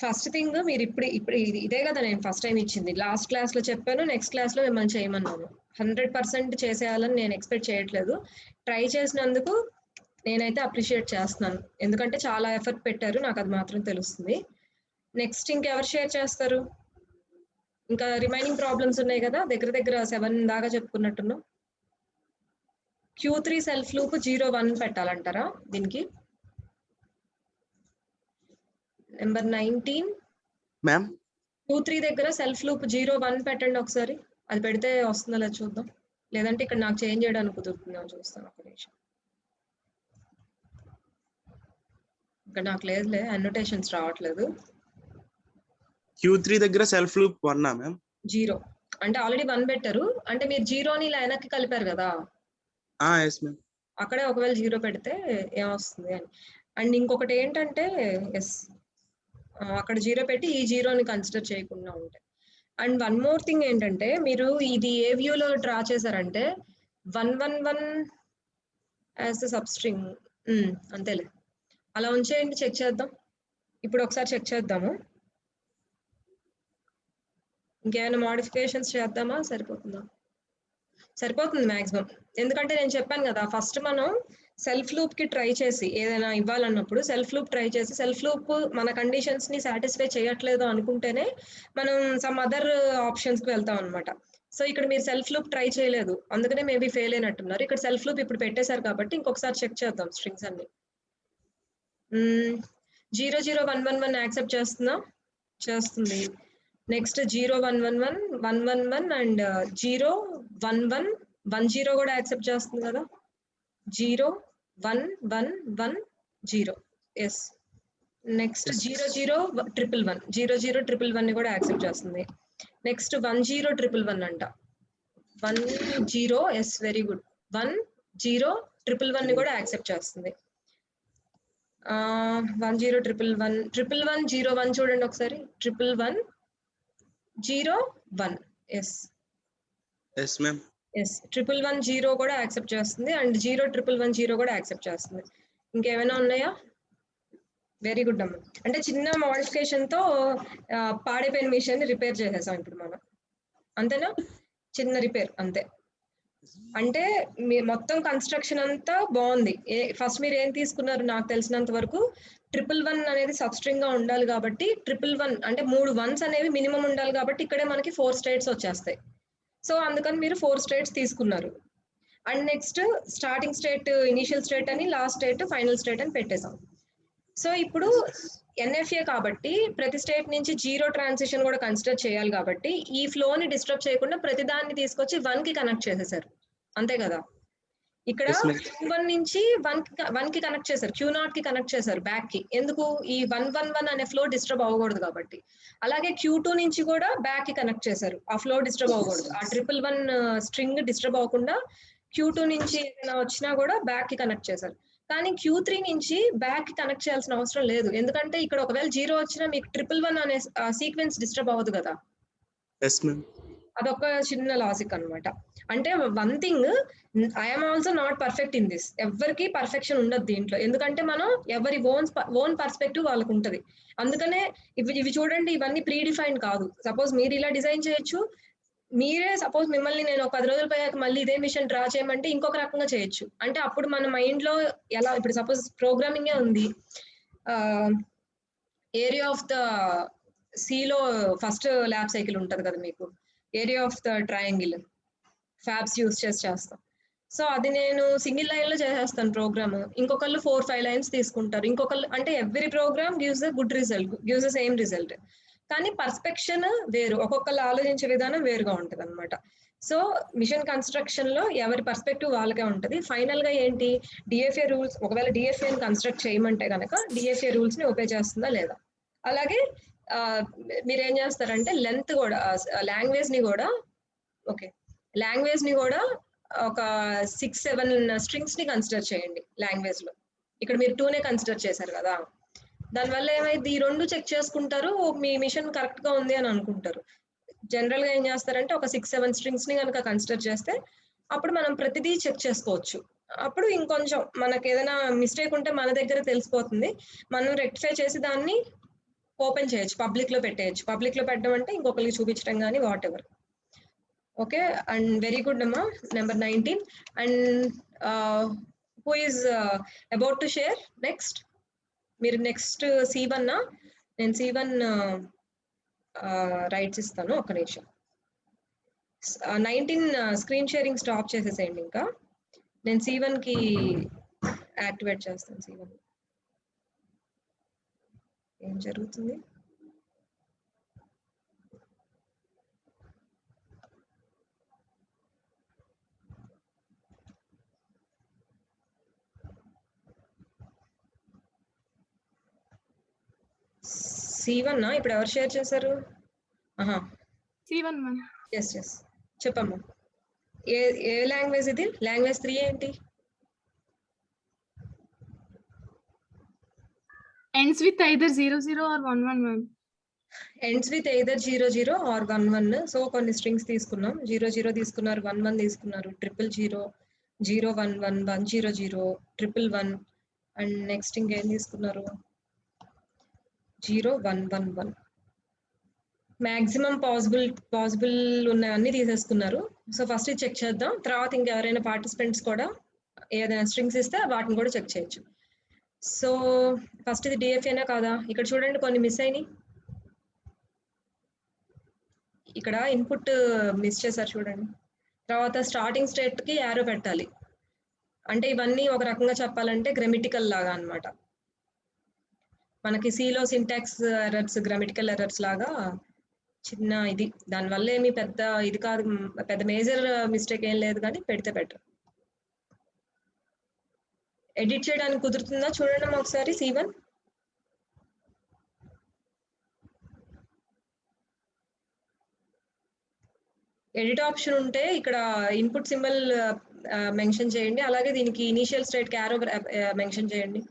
ఫస్ట్ థింగ్ మీరు ఇప్పుడు ఇదే కదా నేను ఫస్ట్ టైం ఇచ్చింది, లాస్ట్ క్లాస్ లో చెప్పాను, నెక్స్ట్ క్లాస్ లో మిమ్మల్ని చేయమన్నాను. 100% చేసేయాలని నేను ఎక్స్పెక్ట్ చేయట్లేదు. ట్రై చేసినందుకు నేనైతే అప్రిషియేట్ చేస్తున్నాను, ఎందుకంటే చాలా ఎఫర్ట్ పెట్టారు, నాకు అది మాత్రం తెలుస్తుంది. నెక్స్ట్ ఇంకెవరు షేర్ చేస్తారు? ఇంకా రిమైనింగ్ ప్రాబ్లమ్స్ ఉన్నాయి కదా, దగ్గర 7 దాకా చెప్పుకున్నట్టున్నాం. Q3 సెల్ఫ్ లూప్ 01 పెట్టాలంటారా దీనికి? నెంబర్ 19 మ్యామ్, Q3 దగ్గర సెల్ఫ్ లూప్ 01 పెట్టండి ఒకసారి, అది పెడితే వస్తుందో లేదో చూద్దాం. లేదంటే ఇక్కడ నాకు చేంజ్ చేయడానికి కుదురుతుందో చూస్తాను, ఒక నిమిషం. ఇక్కడ నాకు లేదులే, అన్నోటేషన్స్ రావట్లేదు. Q3 దగ్గర సెల్ఫ్ లూప్ 1 మ్యామ్? 0 అంటే ఆల్రెడీ 1 పెట్టారు, అంటే మీరు 0ని ఇలా వెనక్కి కలిపారు కదా, ఎస్ మ్యామ్. అక్కడే ఒకవేళ 0 పెడితే ఏమొస్తుంది అని. అండ్ ఇంకొకటి ఏంటంటే ఎస్, అక్కడ 0 పెట్టి ఈ 0ని కన్సిడర్ చేయకుండా ఉంటాయి. అండ్ వన్ మోర్ థింగ్ ఏంటంటే, మీరు ఇది ఏ వ్యూలో డ్రా చేశారంటే 111 యాజ్ ద సబ్ స్ట్రింగ్, అంతేలే, అలా ఉంచేయండి. చెక్ చేద్దాం, ఇప్పుడు ఒకసారి చెక్ చేద్దాము. ఇంకేమైనా మోడిఫికేషన్స్ చేద్దామా? సరిపోతుంది మ్యాక్సిమం. ఎందుకంటే నేను చెప్పాను కదా, ఫస్ట్ మనం సెల్ఫ్ లూప్ కి ట్రై చేసి ఏదైనా ఇవ్వాలన్నప్పుడు సెల్ఫ్ లూప్ ట్రై చేసి, సెల్ఫ్ లూప్ మన కండిషన్స్ ని సాటిస్ఫై చేయట్లేదు అనుకుంటేనే మనం సమ్ అదర్ ఆప్షన్స్ కి వెళ్తాం అనమాట. సో ఇక్కడ మీరు సెల్ఫ్ లూప్ ట్రై చేయలేదు, అందుకనే మేబీ ఫెయిల్ అయినట్టున్నారు. ఇక్కడ సెల్ఫ్ లూప్ ఇప్పుడు పెట్టేశారు కాబట్టి ఇంకొకసారి చెక్ చేద్దాం స్ట్రింగ్స్ అన్ని. 00111 యాక్సెప్ట్ చేస్తుంది. నెక్స్ట్ 0111 111 అండ్ 01110 కూడా యాక్సెప్ట్ చేస్తుంది కదా, 01110. ఎస్, నెక్స్ట్ 00111 కూడా యాక్సెప్ట్ చేస్తుంది. నెక్స్ట్ 10111 అంట, 10. Yes, very good. 10111 కూడా యాక్సెప్ట్ చేస్తుంది. 10111 చూడండి ఒకసారి, 11101. Yes yes ma'am. ఎస్, 11110 కూడా యాక్సెప్ట్ చేస్తుంది అండ్ 0111 కూడా యాక్సెప్ట్ చేస్తుంది. ఇంకేమైనా ఉన్నాయా? వెరీ గుడ్ అమ్మ. అంటే చిన్న మోడిఫికేషన్ తో పాడైపోయిన మిషన్ ని రిపేర్ చేసేసాం ఇప్పుడు మనం, అంతేనా? చిన్న రిపేర్ అంతే. అంటే మీ మొత్తం కన్స్ట్రక్షన్ అంతా బాగుంది. ఫస్ట్ మీరు ఏం తీసుకున్నారు నాకు తెలిసినంత వరకు? 111 అనేది సబ్స్ట్రింగ్ గా ఉండాలి కాబట్టి 111 అంటే 3 వన్స్ అనేవి మినిమం ఉండాలి కాబట్టి ఇక్కడే మనకి 4 స్టేట్స్ వచ్చేస్తాయి. సో అందుకని మీరు 4 స్టేట్స్ తీసుకున్నారు. And next starting state initial state అని, లాస్ట్ స్టేట్ ఫైనల్ స్టేట్ అని పెట్టేసాం. సో ఇప్పుడు ఎన్ఎఫ్ఏ కాబట్టి ప్రతి స్టేట్ నుంచి 0 ట్రాన్సిషన్ కూడా కన్సిడర్ చేయాలి కాబట్టి ఈ ఫ్లోని డిస్టర్బ్ చేయకుండా ప్రతి దాన్ని తీసుకొచ్చి 1 కి కనెక్ట్ చేసేసారు, అంతే కదా. ఇక్కడ Yes, ma'am. Q1 నుంచి 1 కి కనెక్ట్ చేశారు, Q0 కి కనెక్ట్ చేశారు బ్యాక్ కి. ఎందుకు? ఈ 111 అనే ఫ్లో డిస్టర్బ్ అవ్వకూడదు కాబట్టి. అలాగే Q2 నుంచి కూడా బ్యాక్ కి కనెక్ట్ చేశారు, ఆ ఫ్లో డిస్టర్బ్ అవ్వకూడదు. ఆ 111 స్ట్రింగ్ డిస్టర్బ్ అవ్వకుండా Q2 నుంచి ఏదైనా వచ్చినా కూడా బ్యాక్ కి కనెక్ట్ చేశారు. కానీ Q3 నుంచి బ్యాక్ కి కనెక్ట్ చేయాల్సిన అవసరం లేదు, ఎందుకంటే ఇక్కడ ఒకవేళ 0 వచ్చినా మీకు 111 అనే సీక్వెన్స్ డిస్టర్బ్ అవ్వదు కదా. Yes, ma'am. అదొక చిన్న లాజిక్ అన్నమాట. అంటే one thing, I'm also not perfect in this. ఎవరికి పర్ఫెక్షన్ ఉండదు దీంట్లో, ఎందుకంటే మనం ఎవరి ఓన్ పర్స్పెక్టివ్ వాళ్ళకు ఉంటది. అందుకనే ఇవి చూడండి, ఇవన్నీ ప్రీ డిఫైన్డ్ కాదు. సపోజ్ మీరు ఇలా డిజైన్ చేయొచ్చు, మీరే సపోజ్ మిమ్మల్ని నేను ఒక 10 రోజులు పోయాక మళ్ళీ ఇదే మిషన్ డ్రా చేయమంటే ఇంకొక రకంగా చేయొచ్చు. అంటే అప్పుడు మన మైండ్ లో ఎలా, ఇప్పుడు సపోజ్ ప్రోగ్రామింగ్ ఉంది, ఏరియా ఆఫ్ ద సిలో ఫస్ట్ ల్యాబ్ సైకిల్ ఉంటది కదా మీకు, area of the triangle fabs use చేస్తాం. సో అది నేను సింగిల్ లైన్ లో చేసేస్తాను ప్రోగ్రామ్, ఇంకొకళ్ళు 4-5 లైన్స్ తీసుకుంటారు, ఇంకొకళ్ళు, అంటే every program gives a good result, gives the same result. కానీ పర్స్పెక్షన్ వేరు, ఒక్కొక్కళ్ళు ఆలోచించే విధానం వేరుగా ఉంటది అనమాట. సో మిషన్ కన్స్ట్రక్షన్ లో ఎవరి పర్స్పెక్టివ్ వాళ్ళకే ఉంటది. ఫైనల్ గా ఏంటి, డిఎఫ్ఏ రూల్స్, ఒకవేళ డిఎఫ్ఏ కన్స్ట్రక్ట్ చేయమంటే కనుక డిఎఫ్ఏ రూల్స్ ని ఒబే చేస్తుందా లేదా. అలాగే మీరు ఏం చేస్తారంటే లెంత్ కూడా, లాంగ్వేజ్ ని కూడా, ఓకే, లాంగ్వేజ్ ని కూడా ఒక 6-7 స్ట్రింగ్స్ ని కన్సిడర్ చేయండి లాంగ్వేజ్ లో. ఇక్కడ మీరు 2నే కన్సిడర్ చేశారు కదా, దానివల్ల ఏమైంది, ఈ 2 చెక్ చేసుకుంటారు, మీ మిషన్ కరెక్ట్ గా ఉంది అని అనుకుంటారు. జనరల్ గా ఏం చేస్తారంటే ఒక 6-7 స్ట్రింగ్స్ ని కనుక కన్సిడర్ చేస్తే అప్పుడు మనం ప్రతిదీ చెక్ చేసుకోవచ్చు. అప్పుడు ఇంకొంచెం మనకి ఏదైనా మిస్టేక్ ఉంటే మన దగ్గర తెలిసిపోతుంది, మనం రెక్టిఫై చేసి దాన్ని ఓపెన్ చేయొచ్చు, పబ్లిక్ లో పెట్టేయచ్చు. పబ్లిక్ లో పెట్టడం అంటే ఇంకొకరికి చూపించడం కానీ whatever. Okay, and very good అమ్మా. Number 19. And who is about to share next? మీరు నెక్స్ట్ C1, నేను C1 రైట్స్ ఇస్తాను, ఒక్క నిమిషం. 19 స్క్రీన్ షేరింగ్ స్టాప్ చేసేసేయండి, ఇంకా నేను C1 కి యాక్టివేట్ చేస్తాను. C1 ఏం జరుగుతుంది? C1 ఇప్పుడు ఎవరు షేర్ చేశారు? C1 ma'am. ఎస్ చెప్పమ్మా. ఏ లాంగ్వేజ్ ఇది? లాంగ్వేజ్ 3 ఏంటి? Ends with either 00 or 11 ma'am. Ends with either 00 or 11. So కొన్ని స్ట్రింగ్స్ తీసుకున్నాం, 00 తీసుకున్నారు, 11 తీసుకున్నారు, 000, 011, 100, 111, అండ్ నెక్స్ట్ ఇంకేం తీసుకున్నారు, 0111. మాక్సిమం పాసిబుల్ ఉన్నవన్నీ తీసేసుకున్నారు. సో ఫస్ట్ ఇది చెక్ చేద్దాం, తర్వాత ఇంకెవరైనా పార్టిసిపెంట్స్ కూడా ఏదైనా స్ట్రింగ్స్ ఇస్తే వాటిని కూడా చెక్ చేయొచ్చు. సో ఫస్ట్ ఇది డిఎఫ్ఏనా కాదా? ఇక్కడ చూడండి కొన్ని మిస్ అయినాయి. ఇక్కడ ఇన్పుట్ మిస్ చేశారు చూడండి. తర్వాత స్టార్టింగ్ స్టేట్ కి యారో పెట్టాలి. అంటే ఇవన్నీ ఒక రకంగా చెప్పాలంటే గ్రామటికల్ లాగా అన్నమాట. మనకి సిలో సింటాక్స్ ఎర్రర్స్, గ్రామటికల్ ఎర్రర్స్ లాగా చిన్న ఇది, దానివల్ల ఏమి పెద్ద ఇది కాదు, పెద్ద మేజర్ మిస్టేక్ ఏం లేదు, కానీ పెడితే బెటర్. ఎడిట్ చేయడానికి కుదురుతుందా చూడండి ఒకసారి C1. ఎడిట్ ఆప్షన్ ఉంటే ఇక్కడ ఇన్పుట్ సింబల్ మెన్షన్ చేయండి, అలాగే దీనికి ఇనిషియల్ స్టేట్ కి యారో మెన్షన్ చేయండి.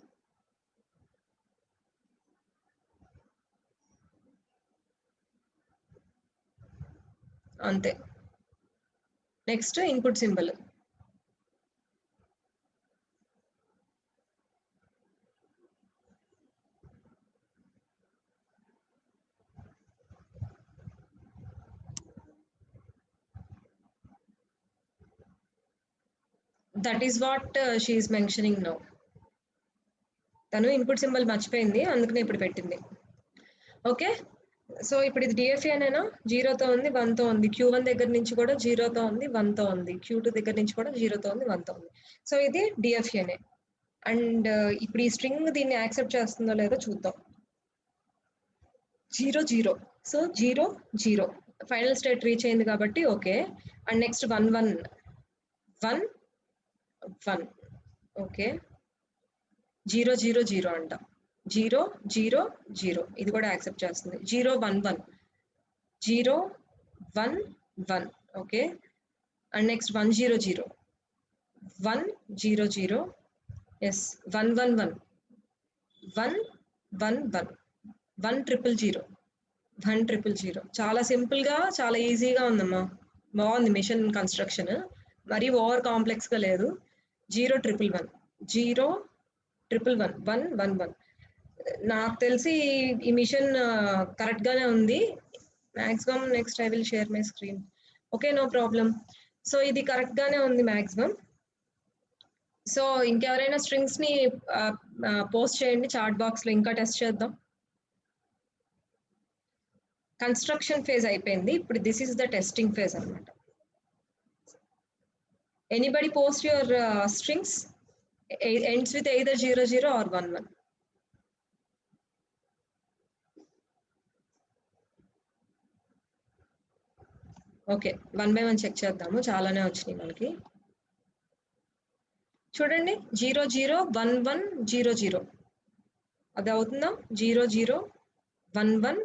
అంతే. Next input symbol. That is what she is mentioning now. తను ఇన్పుట్ సింబల్ మర్చిపోయింది, అందుకనే ఇప్పుడు పెట్టింది. ఓకే, సో ఇప్పుడు ఇది డిఎఫ్ఏనేనా, 0తో ఉంది 1తో ఉంది. Q1 దగ్గర నుంచి కూడా 0తో ఉంది 1తో ఉంది. Q2 దగ్గర నుంచి కూడా 0తో ఉంది 1తో ఉంది. సో ఇది డిఎఫ్ఏనే. అండ్ ఇప్పుడు ఈ స్ట్రింగ్ దీన్ని యాక్సెప్ట్ చేస్తుందో లేదో చూద్దాం. 0 0, సో 0 0 ఫైనల్ స్టేట్ రీచ్ అయింది కాబట్టి ఓకే. And next 1 1 1 1 okay. 0 0 0 అంట, 0 0 0 ఇది కూడా యాక్సెప్ట్ చేస్తుంది. 0 1 1 0 1 1 ఓకే. And next 1 0 0 1 0 0 yes 1 1 1 1 1 1 1 0 0 1 0 0. చాలా సింపుల్ గా చాలా ఈజీగా ఉందమ్మా, బాగుంది మిషన్ కన్స్ట్రక్షన్, మరి ఓవర్ కాంప్లెక్స్ గా లేదు. 0 1 1 0 1 1 1 1 1. నాకు తెలిసి ఈ మిషన్ కరెక్ట్ గానే ఉంది maximum. Next I will share my screen. Okay, no problem. So ఇది కరెక్ట్ గానే ఉంది మాక్సిమం. సో ఇంకెవరైనా స్ట్రింగ్స్ ని పోస్ట్ చేయండి చాట్ బాక్స్ లో, ఇంకా టెస్ట్ చేద్దాం. కన్స్ట్రక్షన్ ఫేజ్ అయిపోయింది, ఇప్పుడు this is the testing phase అన్నమాట. Anybody post your strings ends with either 0 0 or 1 1. Okay, 1 by 1 check చేద్దాము, చాలానే వచ్చినాయి మనకి. చూడండి 0 0 1 1 0 0 అది అవుతుందా? 0 0 1 1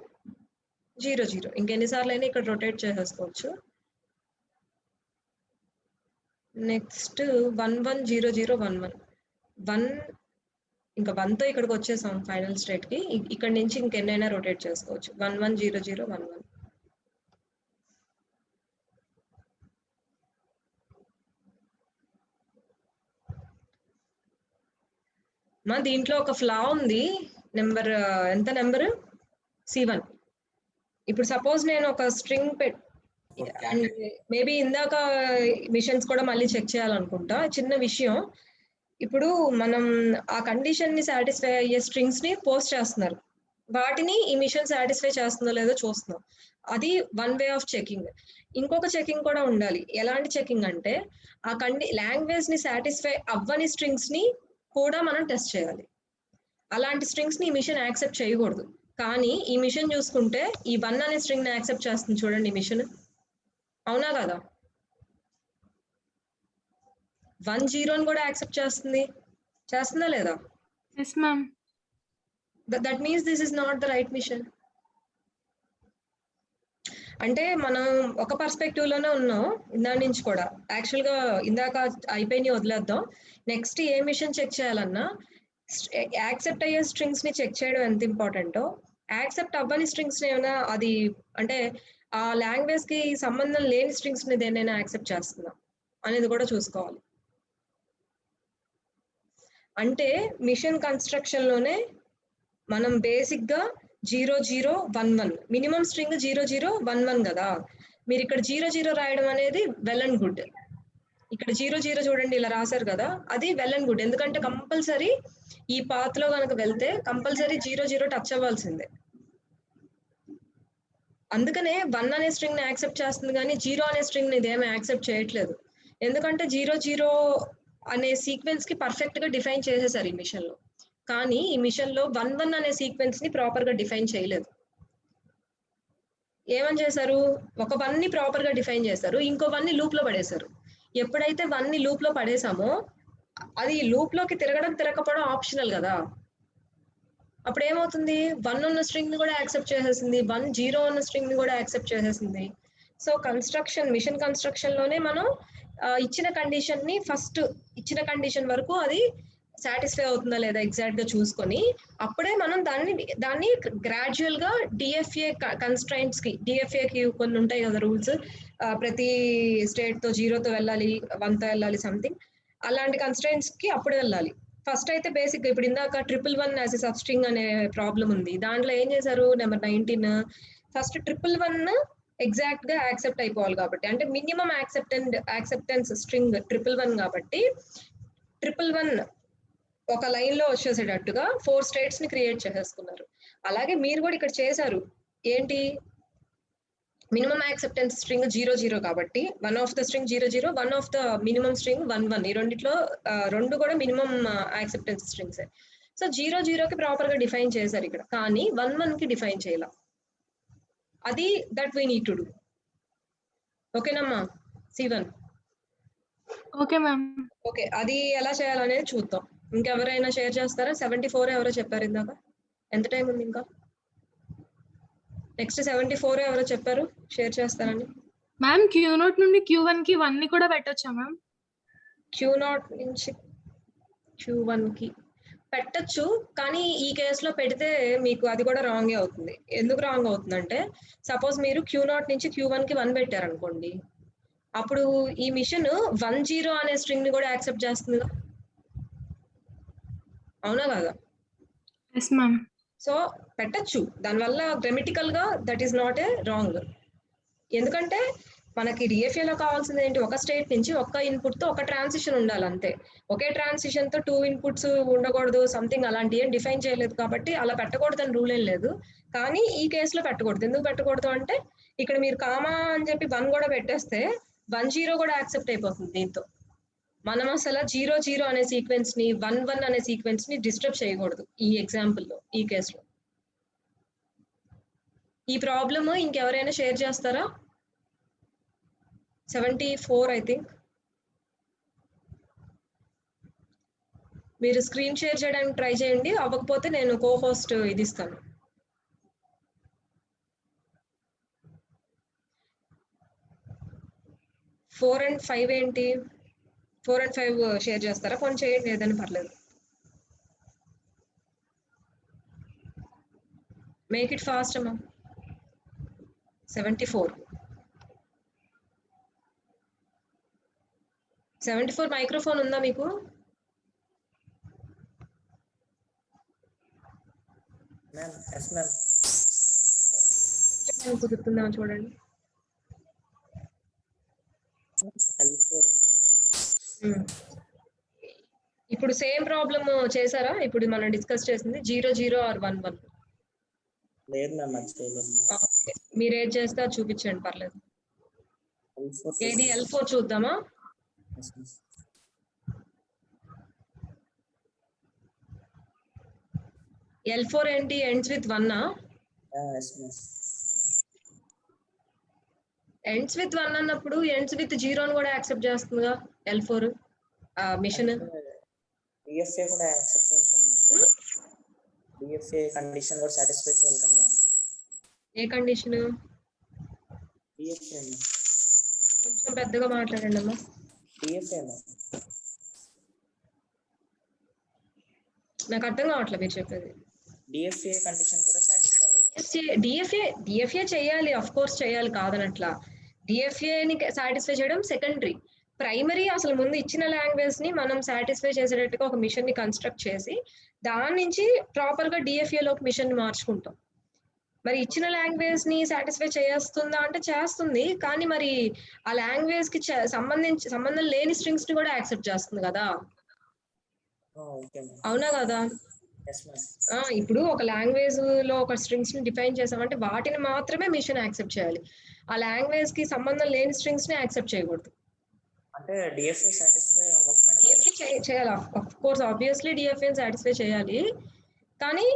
0 0. ఇంకెన్నిసార్లు అయినా ఇక్కడ రొటేట్ చేసేసుకోవచ్చు. నెక్స్ట్ 1 1 0 0 1 1 1 ఇంకా 1తో ఇక్కడికి వచ్చేసాం ఫైనల్ స్టేట్ కి. ఇక్కడ నుంచి ఇంకెన్నైనా రొటేట్ చేసుకోవచ్చు. 1 1 0 0 1 1. మా దీంట్లో ఒక ఫ్లా ఉంది, నెంబర్ ఎంత నెంబర్ C1. ఇప్పుడు సపోజ్ నేను ఒక స్ట్రింగ్ మేబీ ఇందాక మిషన్స్ కూడా మళ్ళీ చెక్ చేయాలనుకుంటా. చిన్న విషయం, ఇప్పుడు మనం ఆ కండిషన్ ని సాటిస్ఫై అయ్యే స్ట్రింగ్స్ ని పోస్ట్ చేస్తున్నారు, వాటిని ఈ మిషన్ సాటిస్ఫై చేస్తుందో లేదో చూస్తున్నాం. అది వన్ వే ఆఫ్ చెకింగ్. ఇంకొక చెకింగ్ కూడా ఉండాలి. ఎలాంటి చెకింగ్ అంటే ఆ లాంగ్వేజ్ ని సాటిస్ఫై అవ్వని స్ట్రింగ్స్ ని కూడా మనం టెస్ట్ చేయాలి. అలాంటి స్ట్రింగ్స్ ని ఈ మిషన్ యాక్సెప్ట్ చేయకూడదు. కానీ ఈ మిషన్ చూసుకుంటే ఈ 1 అనే స్ట్రింగ్ ని యాక్సెప్ట్ చేస్తుంది చూడండి ఈ మిషన్, అవునా కదా? 1 0 ని కూడా యాక్సెప్ట్ చేస్తుందా లేదా? yes ma'am. That means this is not the right mission. అంటే మనం ఒక పర్స్పెక్టివ్ లోనే ఉన్నాం ఇందాక నుంచి కూడా. యాక్చువల్ గా ఇందాక అయిపోయి వదిలేద్దాం. నెక్స్ట్ ఏ మిషన్ చెక్ చేయాలన్నా యాక్సెప్ట్ అయ్యే స్ట్రింగ్స్ ని చెక్ చేయడం ఎంత ఇంపార్టెంటో, యాక్సెప్ట్ అవ్వని స్ట్రింగ్స్ ఏమైనా అది అంటే ఆ లాంగ్వేజ్ కి సంబంధం లేని స్ట్రింగ్స్ ని దేన్నైనా యాక్సెప్ట్ చేస్తుందా అనేది కూడా చూసుకోవాలి. అంటే మిషన్ కన్స్ట్రక్షన్ లోనే మనం బేసిక్ గా 0 0 1 1 మినిమం స్ట్రింగ్ 0 0 1 1 కదా. మీరు ఇక్కడ 0 0 రాయడం అనేది వెల్ అండ్ గుడ్. ఇక్కడ 0 0 చూడండి ఇలా రాశారు కదా, అది వెల్ అండ్ గుడ్. ఎందుకంటే కంపల్సరీ ఈ పాత్ లో కనుక వెళ్తే కంపల్సరీ 0 0 టచ్ అవ్వాల్సిందే. అందుకనే 1 అనే స్ట్రింగ్ ని యాక్సెప్ట్ చేస్తుంది కానీ 0 అనే స్ట్రింగ్ ని ఇదేమీ యాక్సెప్ట్ చేయట్లేదు. ఎందుకంటే 0 0 అనే సీక్వెన్స్ కి పర్ఫెక్ట్ గా డిఫైన్ చేసేసారు ఈ మిషన్ లో. కానీ ఈ మిషన్ లో 1 1 అనే సీక్వెన్స్ ని ప్రాపర్ గా డిఫైన్ చేయలేదు. ఏమని చేశారు? ఒక 1 ని ప్రాపర్ గా డిఫైన్ చేశారు, ఇంకో 1 ని లూప్ లో పడేశారు. ఎప్పుడైతే 1 ని లూప్ లో పడేసామో అది లూప్ లోకి తిరగకపోవడం ఆప్షనల్ కదా. అప్పుడు ఏమవుతుంది? 1 ఉన్న స్ట్రింగ్ ని కూడా యాక్సెప్ట్ చేసేసింది, 1 0 ఉన్న స్ట్రింగ్ ని కూడా యాక్సెప్ట్ చేసేసింది. సో మిషన్ కన్స్ట్రక్షన్ లోనే మనం ఇచ్చిన కండిషన్ ని ఫస్ట్ ఇచ్చిన కండిషన్ వరకు అది సాటిస్ఫై అవుతుందా లేదా ఎగ్జాక్ట్ గా చూసుకొని అప్పుడే మనం దాన్ని గ్రాడ్యువల్ గా డిఎఫ్ఏ కన్స్ట్రైంట్స్ కి, డిఎఫ్ఏకి కొన్ని ఉంటాయి కదా రూల్స్, ప్రతి స్టేట్ తో 0తో వెళ్ళాలి 1తో వెళ్ళాలి సంథింగ్, అలాంటి కన్స్ట్రైంట్స్ కి అప్పుడు వెళ్ళాలి. ఫస్ట్ అయితే బేసిక్ ఇప్పుడు ఇందాక 111 యాజ్ ఎ సబ్స్ట్రింగ్ అనే ప్రాబ్లం ఉంది. దాంట్లో ఏం చేశారు? నెంబర్ 19 ఫస్ట్ 111 ఎగ్జాక్ట్ గా యాక్సెప్ట్ అయిపోవాలి కాబట్టి, అంటే మినిమం యాక్సెప్టెన్స్ స్ట్రింగ్ 111 కాబట్టి 111 ఒక లైన్ లో వచ్చేసేటట్టుగా 4 స్టేట్స్ ని క్రియేట్ చేసేసుకున్నారు. అలాగే మీరు కూడా ఇక్కడ చేశారు. ఏంటి మినిమం యాక్సెప్టెన్స్ స్ట్రింగ్ 00 కాబట్టి one of the string 00, one of the minimum string 11. ఈ రెండిట్లో రెండు కూడా మినిమం యాక్సెప్టెన్స్ స్ట్రింగ్స్. సో 00కి ప్రాపర్ గా డిఫైన్ చేశారు ఇక్కడ, కానీ 11 కి డిఫైన్ చేయాల. అది that we need to do. ఓకేనమ్మా C1? Okay ma'am. ఓకే, అది ఎలా చేయాలనేది చూద్దాం. ఇంకెవరైనా షేర్ చేస్తారా? 74 ఎవరో చెప్పారు ఇందాక. ఎంత టైం ఉంది ఇంకా? నెక్స్ట్ 74 ఎవరో చెప్పారు షేర్ చేస్తారని. మ్యామ్ Q0 నుండి Q1 కి 1 ని కూడా పెట్టొచ్చా మ్యామ్? Q0 నుంచి Q1 కి పెట్టచ్చు, కానీ ఈ కేసులో పెడితే మీకు అది కూడా రాంగే అవుతుంది. ఎందుకు రాంగ్ అవుతుందంటే సపోజ్ మీరు Q0 నుంచి Q1 కి 1 పెట్టారనుకోండి, అప్పుడు ఈ మిషన్ 10 అనే స్ట్రింగ్ ని కూడా యాక్సెప్ట్ చేస్తుంది. అవునా కదా? Yes ma'am. సో పెట్టచ్చు, దానివల్ల గ్రామటికల్ గా that is not a wrong. ఎందుకంటే మనకి DFA లో కావాల్సింది ఏంటి? ఒక స్టేట్ నుంచి ఒక్క ఇన్పుట్ తో ఒక ట్రాన్సిషన్ ఉండాలి అంతే. ఒకే ట్రాన్సిషన్ తో 2 ఇన్పుట్స్ ఉండకూడదు, సంథింగ్ అలాంటి ఏం డిఫైన్ చేయలేదు కాబట్టి అలా పెట్టకూడదు అని రూల్ ఏం లేదు. కానీ ఈ కేసులో పెట్టకూడదు. ఎందుకు పెట్టకూడదు అంటే ఇక్కడ మీరు కామా అని చెప్పి 1 కూడా పెట్టేస్తే 10 కూడా యాక్సెప్ట్ అయిపోతుంది దీంతో. మనం అసలు 00 అనే సీక్వెన్స్ ని 11 అనే సీక్వెన్స్ ని డిస్టర్బ్ చేయకూడదు ఈ ఎగ్జాంపుల్ లో, ఈ కేసులో. ఈ ప్రాబ్లమ్ ఇంకెవరైనా షేర్ చేస్తారా? 74 ఐ థింక్. మీరు స్క్రీన్ షేర్ చేయడానికి ట్రై చేయండి, అవ్వకపోతే నేను కో హోస్ట్ ఇది ఇస్తాను. ఫోర్ అండ్ ఫైవ్ ఏంటి? 4 and 5 షేర్ చేస్తారా? కొంచెం చేయండి, ఏదని పర్లేదు. మేక్ ఇట్ ఫాస్ట్ అమ్మా. 74 మైక్రోఫోన్ ఉందా మీకు? కుదురుతుందా చూడండి. ఇప్పుడు సేమ్ ప్రాబ్లమ్ చేశారా? ఇప్పుడు మనం డిస్కస్ చేసింది 00 or 11. లేదు మ్యామ్, అది చేయలేదు. మీరు ఏది చేస్తే అది చూపించండి, పర్లేదు. ఏది L4 చూద్దామా? L4 ఏంటి? Ends with 1. ఎండ్స్ విత్ 1 అన్నప్పుడు ఎండ్స్ విత్ 0 కూడా యాక్సెప్ట్ చేస్తుందిగా L4 మిషన్. DFA కూడా యాక్సెప్ట్ చేస్తాను. DFA కండిషన్ కూడా సాటిస్ఫై చేయాలి. ఏ కండిషన్? DFA కొంచెం పెద్దగా మాట్లాడండి అమ్మా. DFA నాకు అర్థం కావట్లేదు మీరు చెప్పేది. DFA కండిషన్ కూడా సాటిస్ఫై DFA చేయాలి, ఆఫ్ కోర్స్ చేయాలి, కాదనట్లా. DFA ని సాటిస్ఫై చేయడం సెకండరీ. ప్రైమరీ అసలు ముందు ఇచ్చిన లాంగ్వేజ్ ని మనం సాటిస్ఫై చేసేటట్టుగా ఒక మిషన్ ని కన్స్ట్రక్ట్ చేసి దాని నుంచి ప్రాపర్ గా DFA లోకి మిషన్ ని మార్చుకుంటాం. మరి ఇచ్చిన లాంగ్వేజ్ ని సాటిస్ఫై చేస్తుందా అంటే చేస్తుంది, కానీ మరి ఆ లాంగ్వేజ్ కి సంబంధం లేని స్ట్రింగ్స్ ని కూడా యాక్సెప్ట్ చేస్తుంది కదా. అవునా కదా? ఇప్పుడు ఒక లాంగ్వేజ్ లో ఒక స్ట్రింగ్స్ ని డిఫైన్ చేసామంటే వాటిని మాత్రమే మిషన్ యాక్సెప్ట్ చేయాలి. ఆ లాంగ్వేజ్ కి సంబంధం లేని స్ట్రింగ్స్ ని యాక్సెప్ట్ చేయకూడదు. అంటే DFA సాటిస్ఫై DFA చేయాలి, of course obviously DFA satisfy చేయాలి. కానీ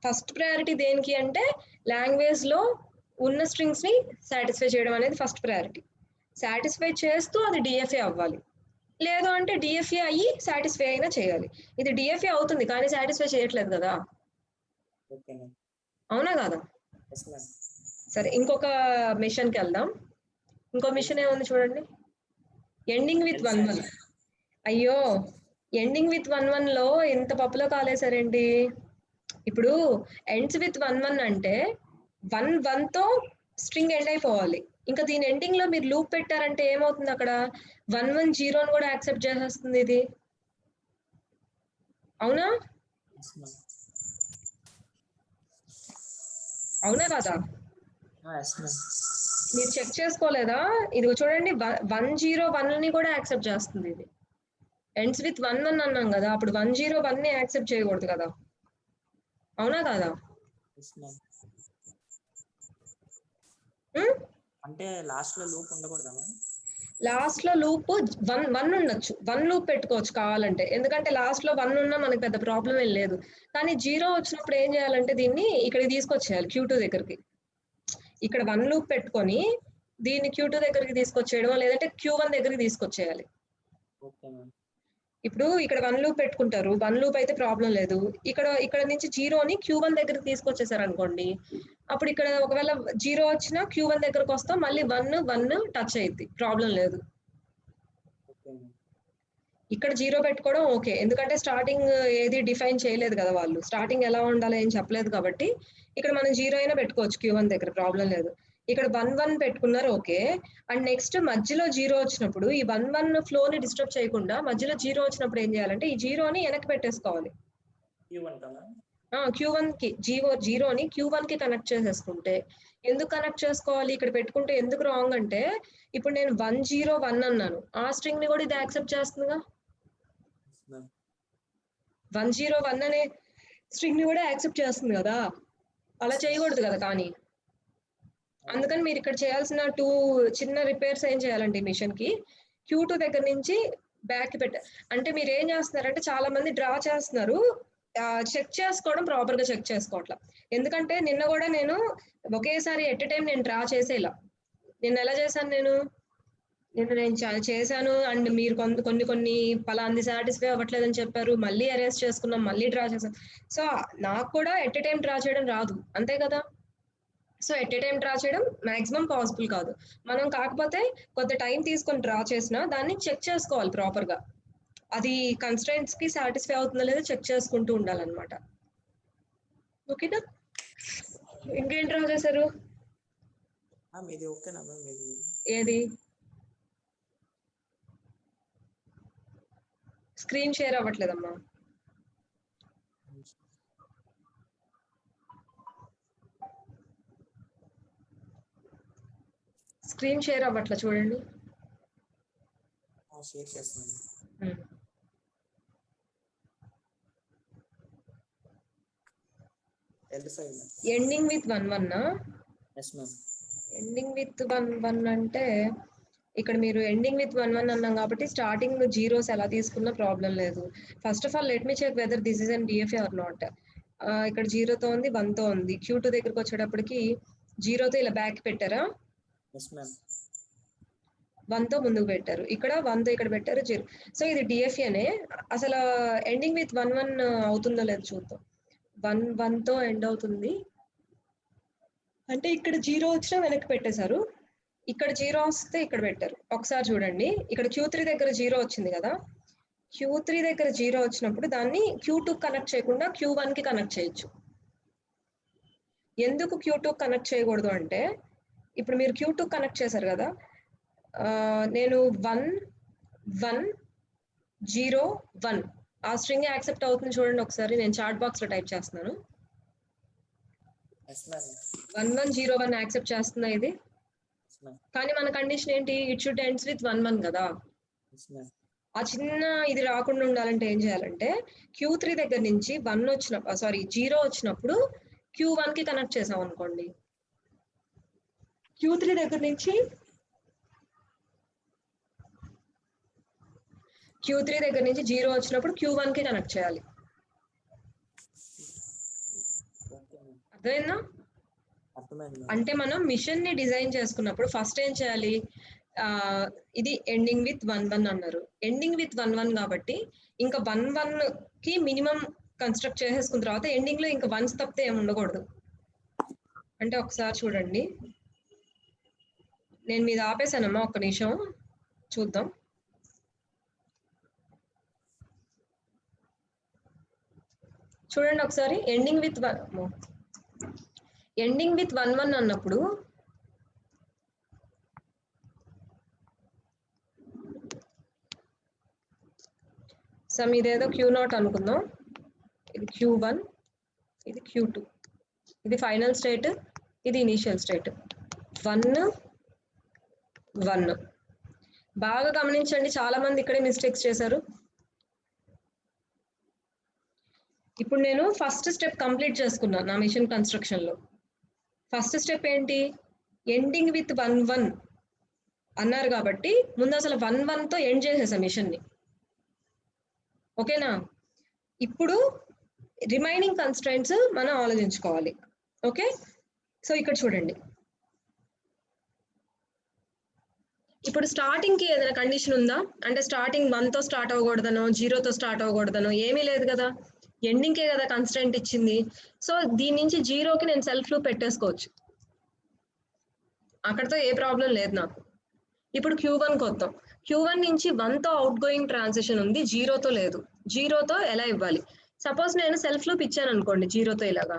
ఫస్ట్ ప్రయారిటీ దేనికి అంటే లాంగ్వేజ్ లో ఉన్న స్ట్రింగ్స్ ని సాటిస్ఫై చేయడం అనేది ఫస్ట్ ప్రయారిటీ. సాటిస్ఫై చేస్తూ అది DFA అవ్వాలి. లేదు అంటే DFA అయ్యి సాటిస్ఫై అయినా చేయాలి. ఇది DFA అవుతుంది కానీ సాటిస్ఫై చేయట్లేదు కదా. అవునా కాదా? సరే, ఇంకొక మిషన్ కి వెళ్దాం. ఇంకో మిషన్ ఏముంది చూడండి, ఎండింగ్ విత్ 11. అయ్యో, ఎండింగ్ విత్ 11 లో ఎంత పప్పులో కాలేసారండి. ఇప్పుడు ఎండ్స్ విత్ 11 అంటే 1 తో స్ట్రింగ్ ఎండ్ అయిపోవాలి. ఇంకా దీని ఎండింగ్ లో మీరు లూప్ పెట్టారంటే ఏమవుతుంది? అక్కడ 110 కూడా యాక్సెప్ట్ చేసేస్తుంది ఇది. అవునా? అవునా కదా? మీరు చెక్ చేసుకోలేదా? ఇది చూడండి, 101 ని కూడా యాక్సెప్ట్ చేస్తుంది ఇది. ఎండ్స్ విత్ 1 1 అన్నాం కదా, అప్పుడు 1 0 1 ని యాక్సెప్ట్ చేయకూడదు కదా, అవునా కాదా? Yes ma'am. అంటే లాస్ట్ లో లూప్ ఉండకూడదా మ్యామ్? లాస్ట్ లో లూప్ 1 ఉండొచ్చు, 1 లూప్ పెట్టుకోవచ్చు కావాలంటే, ఎందుకంటే లాస్ట్ లో 1 ఉన్నా మనకి పెద్ద ప్రాబ్లం ఏం లేదు. కానీ 0 వచ్చినప్పుడు ఏం చేయాలంటే దీన్ని ఇక్కడికి తీసుకొచ్చేయాలి Q2 దగ్గరికి. ఇక్కడ 1 లూప్ పెట్టుకొని దీన్ని Q2 దగ్గరికి తీసుకొచ్చేయడం, లేదంటే Q1 దగ్గరికి తీసుకొచ్చేయాలి. Okay ma'am. ఇప్పుడు ఇక్కడ 1 లూప్ పెట్టుకుంటారు, 1 లూప్ అయితే ప్రాబ్లం లేదు. ఇక్కడ నుంచి 0ని Q1 దగ్గరికి తీసుకొచ్చేసారు అనుకోండి, అప్పుడు ఇక్కడ ఒకవేళ 0 వచ్చినా Q1 దగ్గరకు వస్తాం, మళ్ళీ 1 టచ్ అయ్యిద్ది, ప్రాబ్లం లేదు. Okay ma'am. ఇక్కడ 0 పెట్టుకోవడం ఓకే, ఎందుకంటే స్టార్టింగ్ ఏది డిఫైన్ చేయలేదు కదా వాళ్ళు, స్టార్టింగ్ ఎలా ఉండాలి ఏం చెప్పలేదు కాబట్టి ఇక్కడ మనం 0 అయినా పెట్టుకోవచ్చు Q1 దగ్గర, ప్రాబ్లం లేదు. ఇక్కడ 1 1 పెట్టుకున్నారు ఓకే. అండ్ నెక్స్ట్ మధ్యలో 0 వచ్చినప్పుడు ఈ 1 1 ఫ్లో ని డిస్టర్బ్ చేయకుండా మధ్యలో 0 వచ్చినప్పుడు ఏం చేయాలంటే ఈ 0ని వెనక్కి పెట్టేసుకోవాలి. Q1 కా మ్యామ్? Q1 కి 0ని Q1 కి కనెక్ట్ చేసేసుకుంటే, ఎందుకు కనెక్ట్ చేసుకోవాలి ఇక్కడ పెట్టుకుంటే, ఎందుకు రాంగ్ అంటే ఇప్పుడు నేను 1 0 1 అన్నాను, ఆ స్ట్రింగ్ ని కూడా ఇది యాక్సెప్ట్ చేస్తుందిగా. 1 0 1 అనే స్ట్రింగ్ ని కూడా యాక్సెప్ట్ చేస్తుంది కదా, అలా చేయకూడదు కదా. కానీ అందుకని మీరు ఇక్కడ చేయాల్సిన 2 చిన్న రిపేర్స్ ఏం చేయాలంటే మిషన్ కి Q2 దగ్గర నుంచి బ్యాక్ అంటే మీరు ఏం చేస్తున్నారంటే చాలా మంది డ్రా చేస్తున్నారు, చెక్ చేసుకోవడం ప్రాపర్ గా చెక్ చేసుకోవట్లా. ఎందుకంటే నిన్న కూడా నేను ఒకేసారి ఎట్ టైం నేను డ్రా చేసేలా, నిన్న ఎలా చేశాను నేను చేశాను, అండ్ మీరు కొన్ని పలాంది సాటిస్ఫై అవ్వట్లేదని చెప్పారు, మళ్ళీ అరేంజ్ చేసుకున్నాం, మళ్ళీ డ్రా చేసాం. సో నాకు కూడా ఎట్ టైం డ్రా చేయడం రాదు, అంతే కదా. సో ఎట్ టైం డ్రా చేయడం మాక్సిమం పాసిబుల్ కాదు. మనం కాకపోతే కొంత టైం తీసుకొని డ్రా చేసినా దాన్ని చెక్ చేసుకోవాలి ప్రాపర్ గా, అది కన్స్ట్రైంట్స్ కి సాటిస్ఫై అవుతుందో లేదో చెక్ చేసుకుంటూ ఉండాలన్నమాట. ఓకేనా? ఇంకేం డ్రా చేశారు? ఇది ఓకేనా మ్యామ్? ఇది ఏది? స్క్రీన్ షేర్ అవ్వట్లేదమ్మా. స్క్రీన్ షేర్ అవ్వట్లే, చూడండి. షేర్ చేస్తున్నాను. Ending with 1 1. Yes ma'am. Ending with 1 1 అంటే ఇక్కడ మీరు ఎండింగ్ విత్ 1 1 అన్నాం కాబట్టి స్టార్టింగ్ జీరోస్ ఎలా తీసుకున్నా ప్రాబ్లం లేదు. First of all let me check whether this is an DFA or not. ఇక్కడ 0తో ఉంది, 1తో ఉంది. Q2 దగ్గరకు వచ్చేటప్పటికి 0తో ఇలా బ్యాక్ పెట్టారా, ఎస్ మ్యామ్. 1తో ముందుకు పెట్టారు, ఇక్కడ 1తో ఇక్కడ పెట్టారు 0. సో ఇది డిఎఫ్ఏనే. అసలు ఎండింగ్ విత్ 1 1 అవుతుందో లేదో చూద్దాం. 1 1తో ఎండ్ అవుతుంది అంటే ఇక్కడ 0 వచ్చినా వెనక్కి పెట్టేశారు, ఇక్కడ 0 వస్తే ఇక్కడ పెట్టారు. ఒకసారి చూడండి, ఇక్కడ Q3 దగ్గర 0 వచ్చింది కదా, Q3 దగ్గర 0 వచ్చినప్పుడు దాన్ని Q2 కనెక్ట్ చేయకుండా Q1 కి కనెక్ట్ చేయొచ్చు. ఎందుకు Q2 కనెక్ట్ చేయకూడదు అంటే, ఇప్పుడు మీరు Q2 కనెక్ట్ చేశారు కదా, నేను 1 1 0 1 ఆ స్ట్రింగ్ యాక్సెప్ట్ అవుతుంది చూడండి ఒకసారి, నేను చాట్ బాక్స్ లో టైప్ చేస్తున్నాను. 1 1 0 1 యాక్సెప్ట్ చేస్తుందా ఇది? కానీ మన కండిషన్ ఏంటి? ఇట్ షుడ్ ఎండ్స్ విత్ 1 1 కదా. ఆ చిన్న ఇది రాకుండా ఉండాలంటే ఏం చేయాలంటే Q3 దగ్గర నుంచి 0 వచ్చినప్పుడు Q1 కి కనెక్ట్ చేసాం అనుకోండి, Q3 దగ్గర నుంచి Q3 దగ్గర నుంచి 0 వచ్చినప్పుడు Q1 కి కనెక్ట్ చేయాలి. అర్థమైందా? అంటే మనం మిషన్ ని డిజైన్ చేసుకున్నప్పుడు ఫస్ట్ ఏం చేయాలి, ఇది ఎండింగ్ విత్ 1 1 అన్నారు, ఎండింగ్ విత్ 1 1 కాబట్టి ఇంకా 1 1 కి మినిమం కన్స్ట్రక్ట్ చేసేసుకున్న తర్వాత ఎండింగ్ లో ఇంకా 1s తప్పితే ఏమి ఉండకూడదు. అంటే ఒకసారి చూడండి, నేను మీద ఆపేసానమ్మా, ఒక్క నిమిషం చూద్దాం. చూడండి ఒకసారి, ఎండింగ్ విత్ 1 1 అన్నప్పుడు సమ్ ఇదేదో Q0 అనుకుందాం, ఇది Q1, ఇది Q2, ఇది ఫైనల్ స్టేట్, ఇది ఇనీషియల్ స్టేట్. 1 1 బాగా గమనించండి, చాలా మంది ఇక్కడే మిస్టేక్స్ చేశారు. ఇప్పుడు నేను ఫస్ట్ స్టెప్ కంప్లీట్ చేసుకున్నాను నా మిషన్ కన్స్ట్రక్షన్ లో. ఫస్ట్ స్టెప్ ఏంటి, ఎండింగ్ విత్ 1-1 అన్నారు కాబట్టి ముందు అసలు 1-1 తో ఎండ్ చేసేసా మిషన్ ని. ఓకేనా, ఇప్పుడు రిమైనింగ్ కన్స్ట్రైంట్స్ మనం ఆలోచించుకోవాలి. ఓకే, సో ఇక్కడ చూడండి, ఇప్పుడు స్టార్టింగ్ కి ఏదైనా కండిషన్ ఉందా అంటే స్టార్టింగ్ 1 తో స్టార్ట్ అవ్వకూడదనో 0 తో స్టార్ట్ అవ్వకూడదనో ఏమీ లేదు కదా, ఎండింగ్ కే కదా కన్స్ట్రైంట్ ఇచ్చింది. సో దీని నుంచి 0కి నేను సెల్ఫ్ లూప్ పెట్టేసుకోవచ్చు, అక్కడతో ఏ ప్రాబ్లం లేదు నాకు. ఇప్పుడు Q1 కొత్తాం, Q1 నుంచి 1 తో అవుట్ గోయింగ్ ట్రాన్సిషన్ ఉంది, 0తో లేదు. 0తో ఎలా ఇవ్వాలి, సపోజ్ నేను సెల్ఫ్ లూప్ ఇచ్చాను అనుకోండి 0తో ఇలాగా,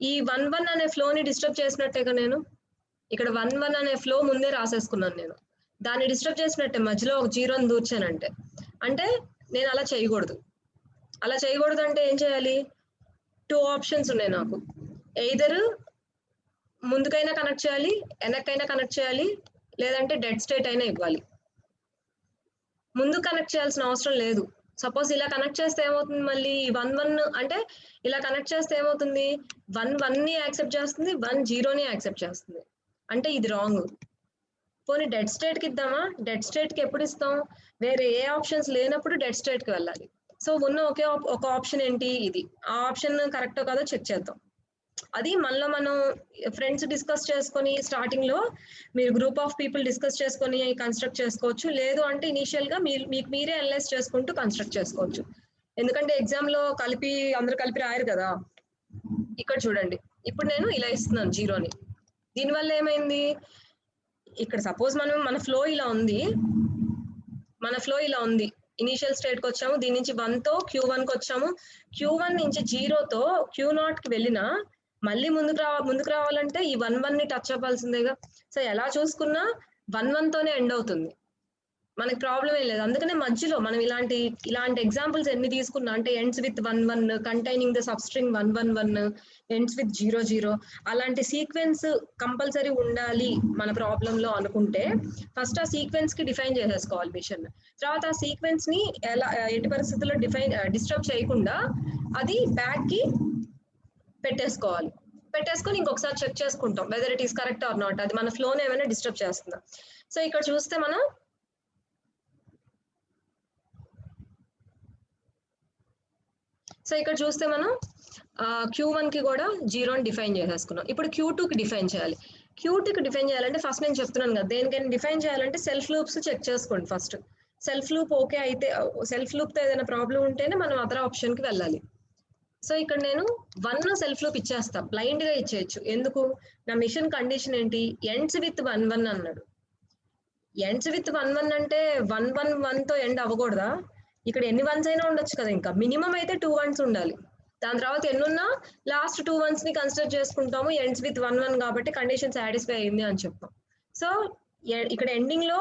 ఈ 1-1 అనే ఫ్లోని డిస్టర్బ్ చేసినట్టేగా నేను. ఇక్కడ 1-1 అనే ఫ్లో ముందే రాసేసుకున్నాను నేను, దాన్ని డిస్టర్బ్ చేసినట్టే మధ్యలో ఒక 0ని దూర్చానంటే. అంటే నేను అలా చేయకూడదు. అలా చేయకూడదు అంటే ఏం చేయాలి, 2 ఆప్షన్స్ ఉన్నాయి నాకు. ఎయిదర్ ముందుకైనా కనెక్ట్ చేయాలి, వెనక్కైనా కనెక్ట్ చేయాలి, లేదంటే డెడ్ స్టేట్ అయినా ఇవ్వాలి. ముందు కనెక్ట్ చేయాల్సిన అవసరం లేదు. సపోజ్ ఇలా కనెక్ట్ చేస్తే ఏమవుతుంది, మళ్ళీ 1-1 అంటే ఇలా కనెక్ట్ చేస్తే ఏమవుతుంది, 1-1ని యాక్సెప్ట్ చేస్తుంది, 1-0ని యాక్సెప్ట్ చేస్తుంది. అంటే ఇది రాంగ్. పోనీ డెడ్ స్టేట్ కి ఇద్దామా, డెడ్ స్టేట్ కి ఎప్పుడు ఇస్తాం, వేరే ఏ ఆప్షన్స్ లేనప్పుడు డెడ్ స్టేట్ కి వెళ్ళాలి. సో ఉన్న ఒక ఆప్షన్ ఏంటి, ఇది. ఆ ఆప్షన్ కరెక్టో కాదో చెక్ చేద్దాం. అది మనలో మనం ఫ్రెండ్స్ డిస్కస్ చేసుకొని స్టార్టింగ్ లో మీరు గ్రూప్ ఆఫ్ పీపుల్ డిస్కస్ చేసుకొని కన్స్ట్రక్ట్ చేసుకోవచ్చు. లేదు అంటే ఇనీషియల్ గా మీకు మీరే అనలైజ్ చేసుకుంటూ కన్స్ట్రక్ట్ చేసుకోవచ్చు. ఎందుకంటే ఎగ్జామ్ లో అందరూ కలిపి రాయరు కదా. ఇక్కడ చూడండి, ఇప్పుడు నేను ఇలా ఇస్తున్నాను 0ని. దీనివల్ల ఏమైంది, ఇక్కడ సపోజ్ మన ఫ్లో ఇలా ఉంది, ఇనీషియల్ స్టేట్ కి వచ్చాము, దీని నుంచి 1 తో Q1 కి వచ్చాము, Q1 నుంచి 0తో Q0 కి వెళ్ళినా మళ్ళీ ముందుకు రావాలంటే ఈ 1-1ని టచ్ అవ్వాల్సిందేగా. సో ఎలా చూసుకున్నా 1-1 తోనే ఎండ్ అవుతుంది, మనకి ప్రాబ్లం ఏం లేదు. అందుకనే మధ్యలో మనం ఇలాంటి ఎగ్జాంపుల్స్ ఎన్ని తీసుకున్నా అంటే ends with 1-1, containing the substring 1-1-1, ends with 0-0, అలాంటి సీక్వెన్స్ కంపల్సరీ ఉండాలి మన ప్రాబ్లం లో అనుకుంటే ఫస్ట్ ఆ సీక్వెన్స్ కి డిఫైన్ చేసేసుకోవాలి మిషన్. తర్వాత ఆ సీక్వెన్స్ ని ఎలా ఎట్టి పరిస్థితుల్లో డిస్టర్బ్ చేయకుండా అది బ్యాక్ కి పెట్టేసుకొని ఇంకొకసారి చెక్ చేసుకుంటాం whether it is correct or not, అది మన ఫ్లోని ఏమైనా డిస్టర్బ్ చేస్తుందా. సో ఇక్కడ చూస్తే మనం Q1 కి కూడా 0ని డిఫైన్ చేసేసుకున్నాం. ఇప్పుడు Q2 కి డిఫైన్ చేయాలి. Q2 కి డిఫైన్ చేయాలంటే ఫస్ట్ నేను చెప్తున్నాను కదా, దేనికైనా డిఫైన్ చేయాలంటే సెల్ఫ్ లూప్స్ చెక్ చేసుకోండి ఫస్ట్. సెల్ఫ్ లూప్ ఓకే అయితే, సెల్ఫ్ లూప్ తో ఏదైనా ప్రాబ్లం ఉంటేనే మనం అదర్ ఆప్షన్ కి వెళ్ళాలి. సో ఇక్కడ నేను 1 సెల్ఫ్ లూప్ ఇచ్చేస్తా, బ్లైండ్ గా ఇచ్చేయచ్చు. ఎందుకు, నా మిషన్ కండిషన్ ఏంటి, ఎండ్స్ విత్ 1-1 అన్నాడు. ఎండ్స్ విత్ 1-1 అంటే 1-1-1 తో ఎండ్ అవ్వకూడదా, ఇక్కడ ఎన్ని 1s అయినా ఉండొచ్చు కదా, ఇంకా మినిమం అయితే 2 1s ఉండాలి. దాని తర్వాత ఎన్నున్నా లాస్ట్ 2 1s ని కన్సిడర్ చేసుకుంటాము, ఎండ్స్ విత్ 1-1 కాబట్టి కండిషన్ సాటిస్ఫై అయింది అని చెప్తాం. సో ఇక్కడ ఎండింగ్ లో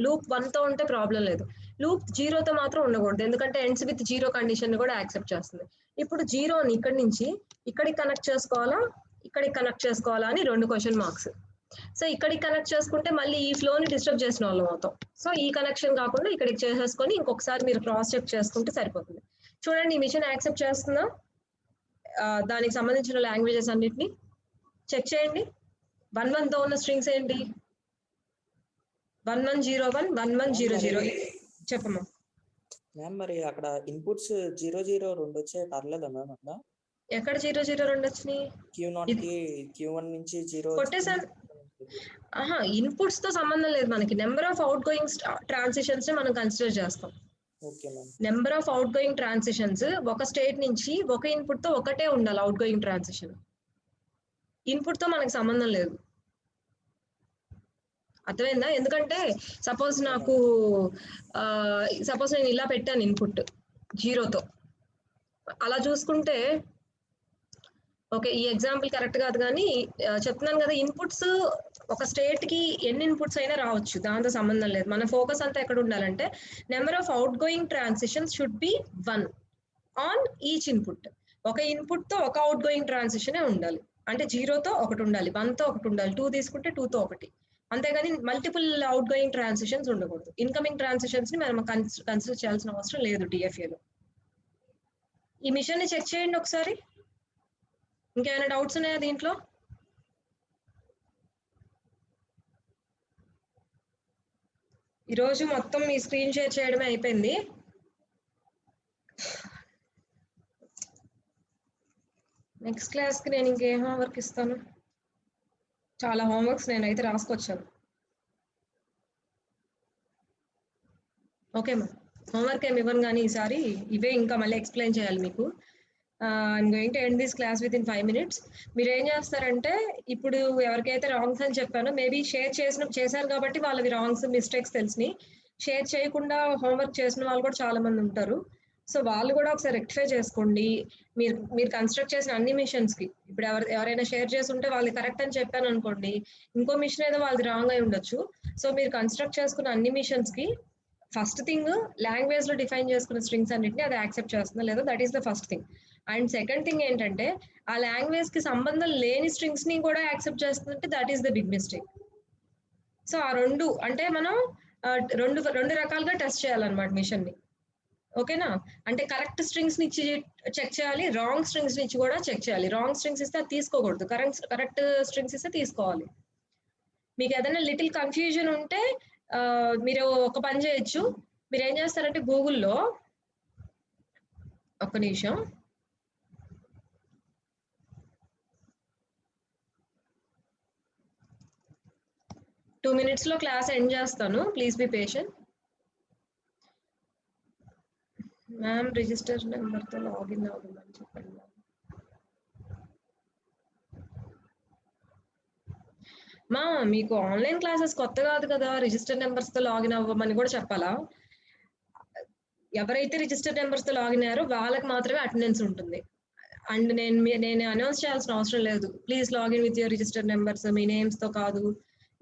లూప్ 1 తో ఉంటే ప్రాబ్లం లేదు, లూప్ 0తో మాత్రం ఉండకూడదు, ఎందుకంటే ఎండ్స్ విత్ 0 కండిషన్ కూడా యాక్సెప్ట్ చేస్తుంది. ఇప్పుడు 0ని ఇక్కడి నుంచి ఇక్కడికి కనెక్ట్ చేసుకోవాలా, ఇక్కడికి కనెక్ట్ చేసుకోవాలా అని 2 క్వశ్చన్ మార్క్స్. సో ఇక్కడికి కనెక్ట్ చేసుకుంటే మళ్ళీ ఈ ఫ్లోని డిస్టర్బ్ చేసిన వాళ్ళం అవుతాం. సో ఈ కనెక్షన్ కాకుండా ఇక్కడికి చేసేసుకొని ఇంకొకసారి మీరు క్రాస్ చెక్ చేసుకుంటే సరిపోతుంది. చూడండి ఈ మిషన్ యాక్సెప్ట్ చేస్తుందా, దానికి సంబంధించిన లాంగ్వేజెస్ అన్నిటిని చెక్ చేయండి. 1-1 తో ఉన్న స్ట్రింగ్స్ ఏంటి, 1101 1100. చెప్పమ్మా మ్యామ్. మరి అక్కడ ఇన్పుట్స్ 0-0 2 వచ్చాయి, పర్లేదా మ్యామ్ అక్కడ? ఎక్కడ 0-0 2 వచ్చినాయి, Q0 కి Q1 నుంచి 0 కొట్టేసాను. ఇన్పుట్స్ తో సంబంధం లేదు మనకి, number of out going transitions ని మనం కన్సిడర్ చేస్తాం. Number of out going transitions ఒక స్టేట్ నుంచి ఒక ఇన్పుట్ తో ఒకటే ఉండాలి. అవుట్ గోయింగ్ ట్రాన్సిషన్ ఇన్పుట్ తో మనకి సంబంధం లేదు, అర్థమైందా? ఎందుకంటే సపోజ్ నేను ఇలా పెట్టాను ఇన్పుట్ 0తో, అలా చూసుకుంటే ఓకే ఈ ఎగ్జాంపుల్ కరెక్ట్ కాదు కానీ చెప్తున్నాను కదా, ఇన్పుట్స్ ఒక స్టేట్ కి ఎన్ని ఇన్పుట్స్ అయినా రావచ్చు, దాంతో సంబంధం లేదు. మన ఫోకస్ అంతా ఎక్కడ ఉండాలంటే number of out going transition should be 1 on each input. ఒక ఇన్పుట్ తో ఒక అవుట్ గోయింగ్ ట్రాన్సిషనే ఉండాలి, అంటే 0తో ఒకటి ఉండాలి, 1తో ఒకటి ఉండాలి, 2 తీసుకుంటే 2తో ఒకటి, అంతేగాని మల్టిపుల్ అవుట్ గోయింగ్ ట్రాన్సిషన్స్ ఉండకూడదు. ఇన్కమింగ్ ట్రాన్సిషన్స్ ని మనం కన్సిడర్ చేయాల్సిన అవసరం లేదు డిఎఫ్ఏలో. ఈ మిషన్ ని చెక్ చేయండి ఒకసారి. ఇంకేమైనా డౌట్స్ ఉన్నాయా దీంట్లో? ఈరోజు మొత్తం మీ స్క్రీన్ షేర్ చేయడమే అయిపోయింది. నెక్స్ట్ క్లాస్కి నేను ఇంకేం హోంవర్క్ ఇస్తాను? చాలా హోంవర్క్స్ నేనైతే రాసుకొచ్చాను. ఓకే మా, హోంవర్క్ ఏమి ఇవ్వను కానీ ఈసారి ఇవే ఇంకా మళ్ళీ ఎక్స్ప్లెయిన్ చేయాలి మీకు. I'm going to end this class with in 5 minutes. మీరు ఏం చేస్తారంటే, ఇప్పుడు ఎవరికైతే రాంగ్స్ అని చెప్పానో మేబీ షేర్ చేశారు కాబట్టి వాళ్ళవి రాంగ్స్ మిస్టేక్స్ తెలిసినాయి. షేర్ చేయకుండా హోంవర్క్ చేసిన వాళ్ళు కూడా చాలా మంది ఉంటారు. సో వాళ్ళు కూడా ఒకసారి రెక్టిఫై చేసుకోండి. మీరు కన్స్ట్రక్ట్ చేసిన అన్ని మిషన్స్ కి ఇప్పుడు ఎవరైనా షేర్ చేసి ఉంటే వాళ్ళది కరెక్ట్ అని చెప్పాను అనుకోండి, ఇంకో మిషన్ ఏదో వాళ్ళది రాంగ్ అయి ఉండొచ్చు. సో మీరు కన్స్ట్రక్ట్ చేసుకున్న అన్ని మిషన్స్ కి ఫస్ట్ థింగ్ లాంగ్వేజ్ లో డిఫైన్ చేసుకున్న స్ట్రింగ్స్ అన్నిటిని అది యాక్సెప్ట్ చేస్తుందా లేదా, that is the first thing. And second thing ఏంటంటే, ఆ లాంగ్వేజ్ కి సంబంధం లేని స్ట్రింగ్స్ ని కూడా యాక్సెప్ట్ చేస్తుందంటే that is the big mistake. So ఆ రెండు అంటే మనం రెండు రకాలుగా టెస్ట్ చేయాలన్నమాట మిషన్ ని. ఓకేనా? అంటే కరెక్ట్ స్ట్రింగ్స్ ని ఇచ్చి చెక్ చేయాలి, రాంగ్ స్ట్రింగ్స్ ని ఇచ్చి కూడా చెక్ చేయాలి. రాంగ్ స్ట్రింగ్స్ ఇస్తే అది తీసుకోకూడదు, కరెక్ట్ స్ట్రింగ్స్ ఇస్తే తీసుకోవాలి. మీకు ఏదైనా లిటిల్ కన్ఫ్యూజన్ ఉంటే మీరు ఒక పని చేయొచ్చు. మీరు ఏం చేస్తారంటే గూగుల్లో ఒక్క నిమిషం, టూ మినిట్స్ లో క్లాస్ ఎండ్ చేస్తాను. Please be patient. Ma'am register నెంబర్తో లాగిన్ అవ్వమని చెప్పండి. మా మీకు ఆన్లైన్ క్లాసెస్ కొత్త కాదు కదా, రిజిస్టర్ నెంబర్స్ తో లాగిన్ అవ్వమని కూడా చెప్పాలా? ఎవరైతే రిజిస్టర్ నెంబర్స్ తో లాగిన్ అయ్యారో వాళ్ళకి మాత్రమే అటెండెన్స్ ఉంటుంది. అండ్ నేను అనౌన్స్ చేయాల్సిన అవసరం లేదు. Please login with your register numbers, me names తో కాదు.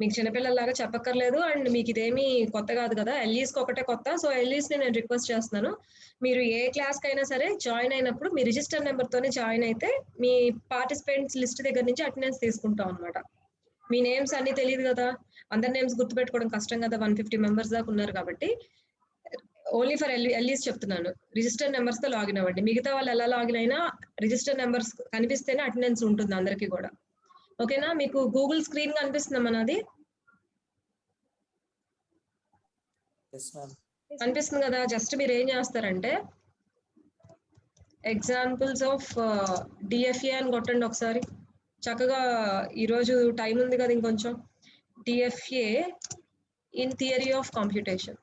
మీకు చిన్నపిల్లలాగా చెప్పక్కర్లేదు. అండ్ మీకు ఇదేమీ కొత్త కాదు కదా, ఎల్ఈస్కి ఒకటే కొత్త. సో ఎల్ఈస్ ని నేను రిక్వెస్ట్ చేస్తున్నాను, మీరు ఏ క్లాస్ కైనా సరే జాయిన్ అయినప్పుడు మీ రిజిస్టర్ నెంబర్ తోనే జాయిన్ అయితే మీ పార్టిసిపెంట్స్ లిస్ట్ దగ్గర నుంచి అటెండెన్స్ తీసుకుంటాం అనమాట. మీ నేమ్స్ అన్ని తెలియదు కదా, అందరి నేమ్స్ గుర్తుపెట్టుకోవడం కష్టం కదా, 150 మెంబర్స్ దాకా ఉన్నారు కాబట్టి ఓన్లీ ఫర్ ఎల్ఈస్ చెప్తున్నాను. రిజిస్టర్ నెంబర్స్ తో లాగిన్ అవ్వండి. మిగతా వాళ్ళు ఎలా లాగిన్ అయినా రిజిస్టర్ నెంబర్స్ కనిపిస్తేనే అటెండెన్స్ ఉంటుంది అందరికీ కూడా. ఓకేనా? మీకు గూగుల్ స్క్రీన్ కనిపిస్తుందా మనది? కనిపిస్తుంది కదా. జస్ట్ మీరు ఏం చేస్తారంటే ఎగ్జాంపుల్స్ ఆఫ్ డిఎఫ్ఏ అని కొట్టండి ఒకసారి. చక్కగా ఈరోజు టైం ఉంది కదా ఇంకొంచెం. DFA in theory of computation.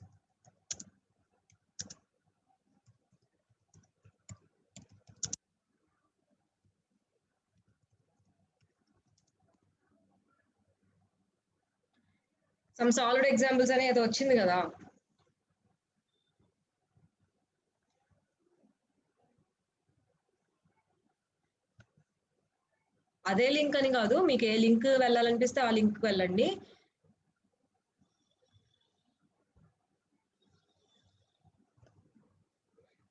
Some solid examples అని ఏదో వచ్చింది కదా. అదే లింక్ అని కాదు, మీకు ఏ లింక్ వెళ్ళాలనిపిస్తే ఆ లింక్ వెళ్ళండి.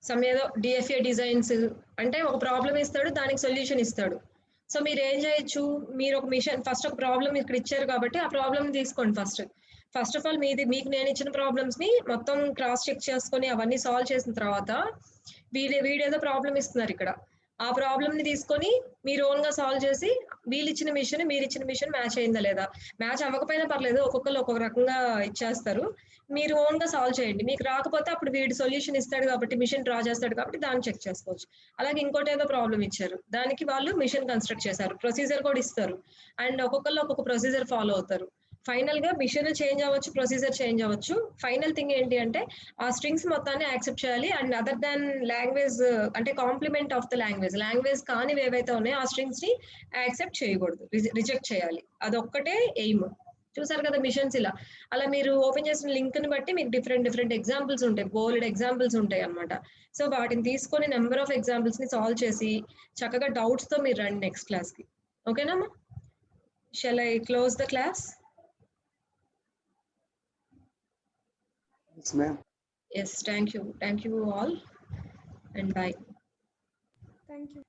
సమ్ ఏదో డిఎఫ్ఏ డిజైన్స్ అంటే ఒక ప్రాబ్లం ఇస్తాడు, దానికి సొల్యూషన్ ఇస్తాడు. సో మీరు ఏం చేయొచ్చు, మీరు ఒక మిషన్ ఫస్ట్ ఒక ప్రాబ్లం ఇక్కడ ఇచ్చారు కాబట్టి ఆ ప్రాబ్లమ్ తీసుకోండి. ఫస్ట్ ఆఫ్ ఆల్ మీకు నేను ఇచ్చిన ప్రాబ్లమ్స్ ని మొత్తం క్రాస్ చెక్ చేసుకొని అవన్నీ సాల్వ్ చేసిన తర్వాత వీడేదో ప్రాబ్లం ఇస్తున్నారు ఇక్కడ, ఆ ప్రాబ్లమ్ ని తీసుకొని మీరు ఓన్ గా సాల్వ్ చేసి వీళ్ళు ఇచ్చిన మిషన్ మీరు ఇచ్చిన మిషన్ మ్యాచ్ అయిందా లేదా. మ్యాచ్ అవ్వకపోయినా పర్లేదు, ఒక్కొక్కరు ఒక్కొక్క రకంగా ఇచ్చేస్తారు. మీరు ఓన్ గా సాల్వ్ చేయండి. మీకు రాకపోతే అప్పుడు వీడు సొల్యూషన్ ఇస్తాడు కాబట్టి, మిషన్ డ్రా చేస్తాడు కాబట్టి దాన్ని చెక్ చేసుకోవచ్చు. అలాగే ఇంకోటి ఏదో ప్రాబ్లం ఇచ్చారు, దానికి వాళ్ళు మిషన్ కన్స్ట్రక్ట్ చేశారు, ప్రొసీజర్ కూడా ఇస్తారు. అండ్ ఒక్కొక్కరు ఒక్కొక్క ప్రొసీజర్ ఫాలో అవుతారు. ఫైనల్ గా మిషన్ చేంజ్ అవ్వచ్చు, ప్రొసీజర్ చేంజ్ అవ్వచ్చు. ఫైనల్ థింగ్ ఏంటి అంటే ఆ స్ట్రింగ్స్ మొత్తాన్ని యాక్సెప్ట్ చేయాలి. అండ్ అదర్ దాన్ లాంగ్వేజ్ అంటే కాంప్లిమెంట్ ఆఫ్ ద లాంగ్వేజ్ కానివి ఏవైతే ఉన్నాయో ఆ స్ట్రింగ్స్ ని యాక్సెప్ట్ చేయకూడదు, రిజెక్ట్ చేయాలి. అదొక్కటే ఎయిమ్. చూసారు కదా మిషన్స్ ఇలా. అలా మీరు ఓపెన్ చేసిన లింక్ ని బట్టి మీకు డిఫరెంట్ ఎగ్జాంపుల్స్ ఉంటాయి, బోల్డ్ ఎగ్జాంపుల్స్ ఉంటాయి అన్నమాట. సో వాటిని తీసుకొని నెంబర్ ఆఫ్ ఎగ్జాంపుల్స్ ని సాల్వ్ చేసి చక్కగా డౌట్స్ తో మీరు రండి నెక్స్ట్ క్లాస్ కి. ఓకేనా? Shall I close the class? Yes, ma'am. Yes, thank you all and bye. Thank you.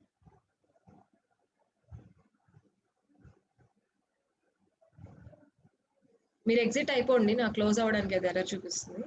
మీరు ఎగ్జిట్ అయిపోండి, నాకు క్లోజ్ అవ్వడానికి అది ఎర్రర్ చూపిస్తుంది.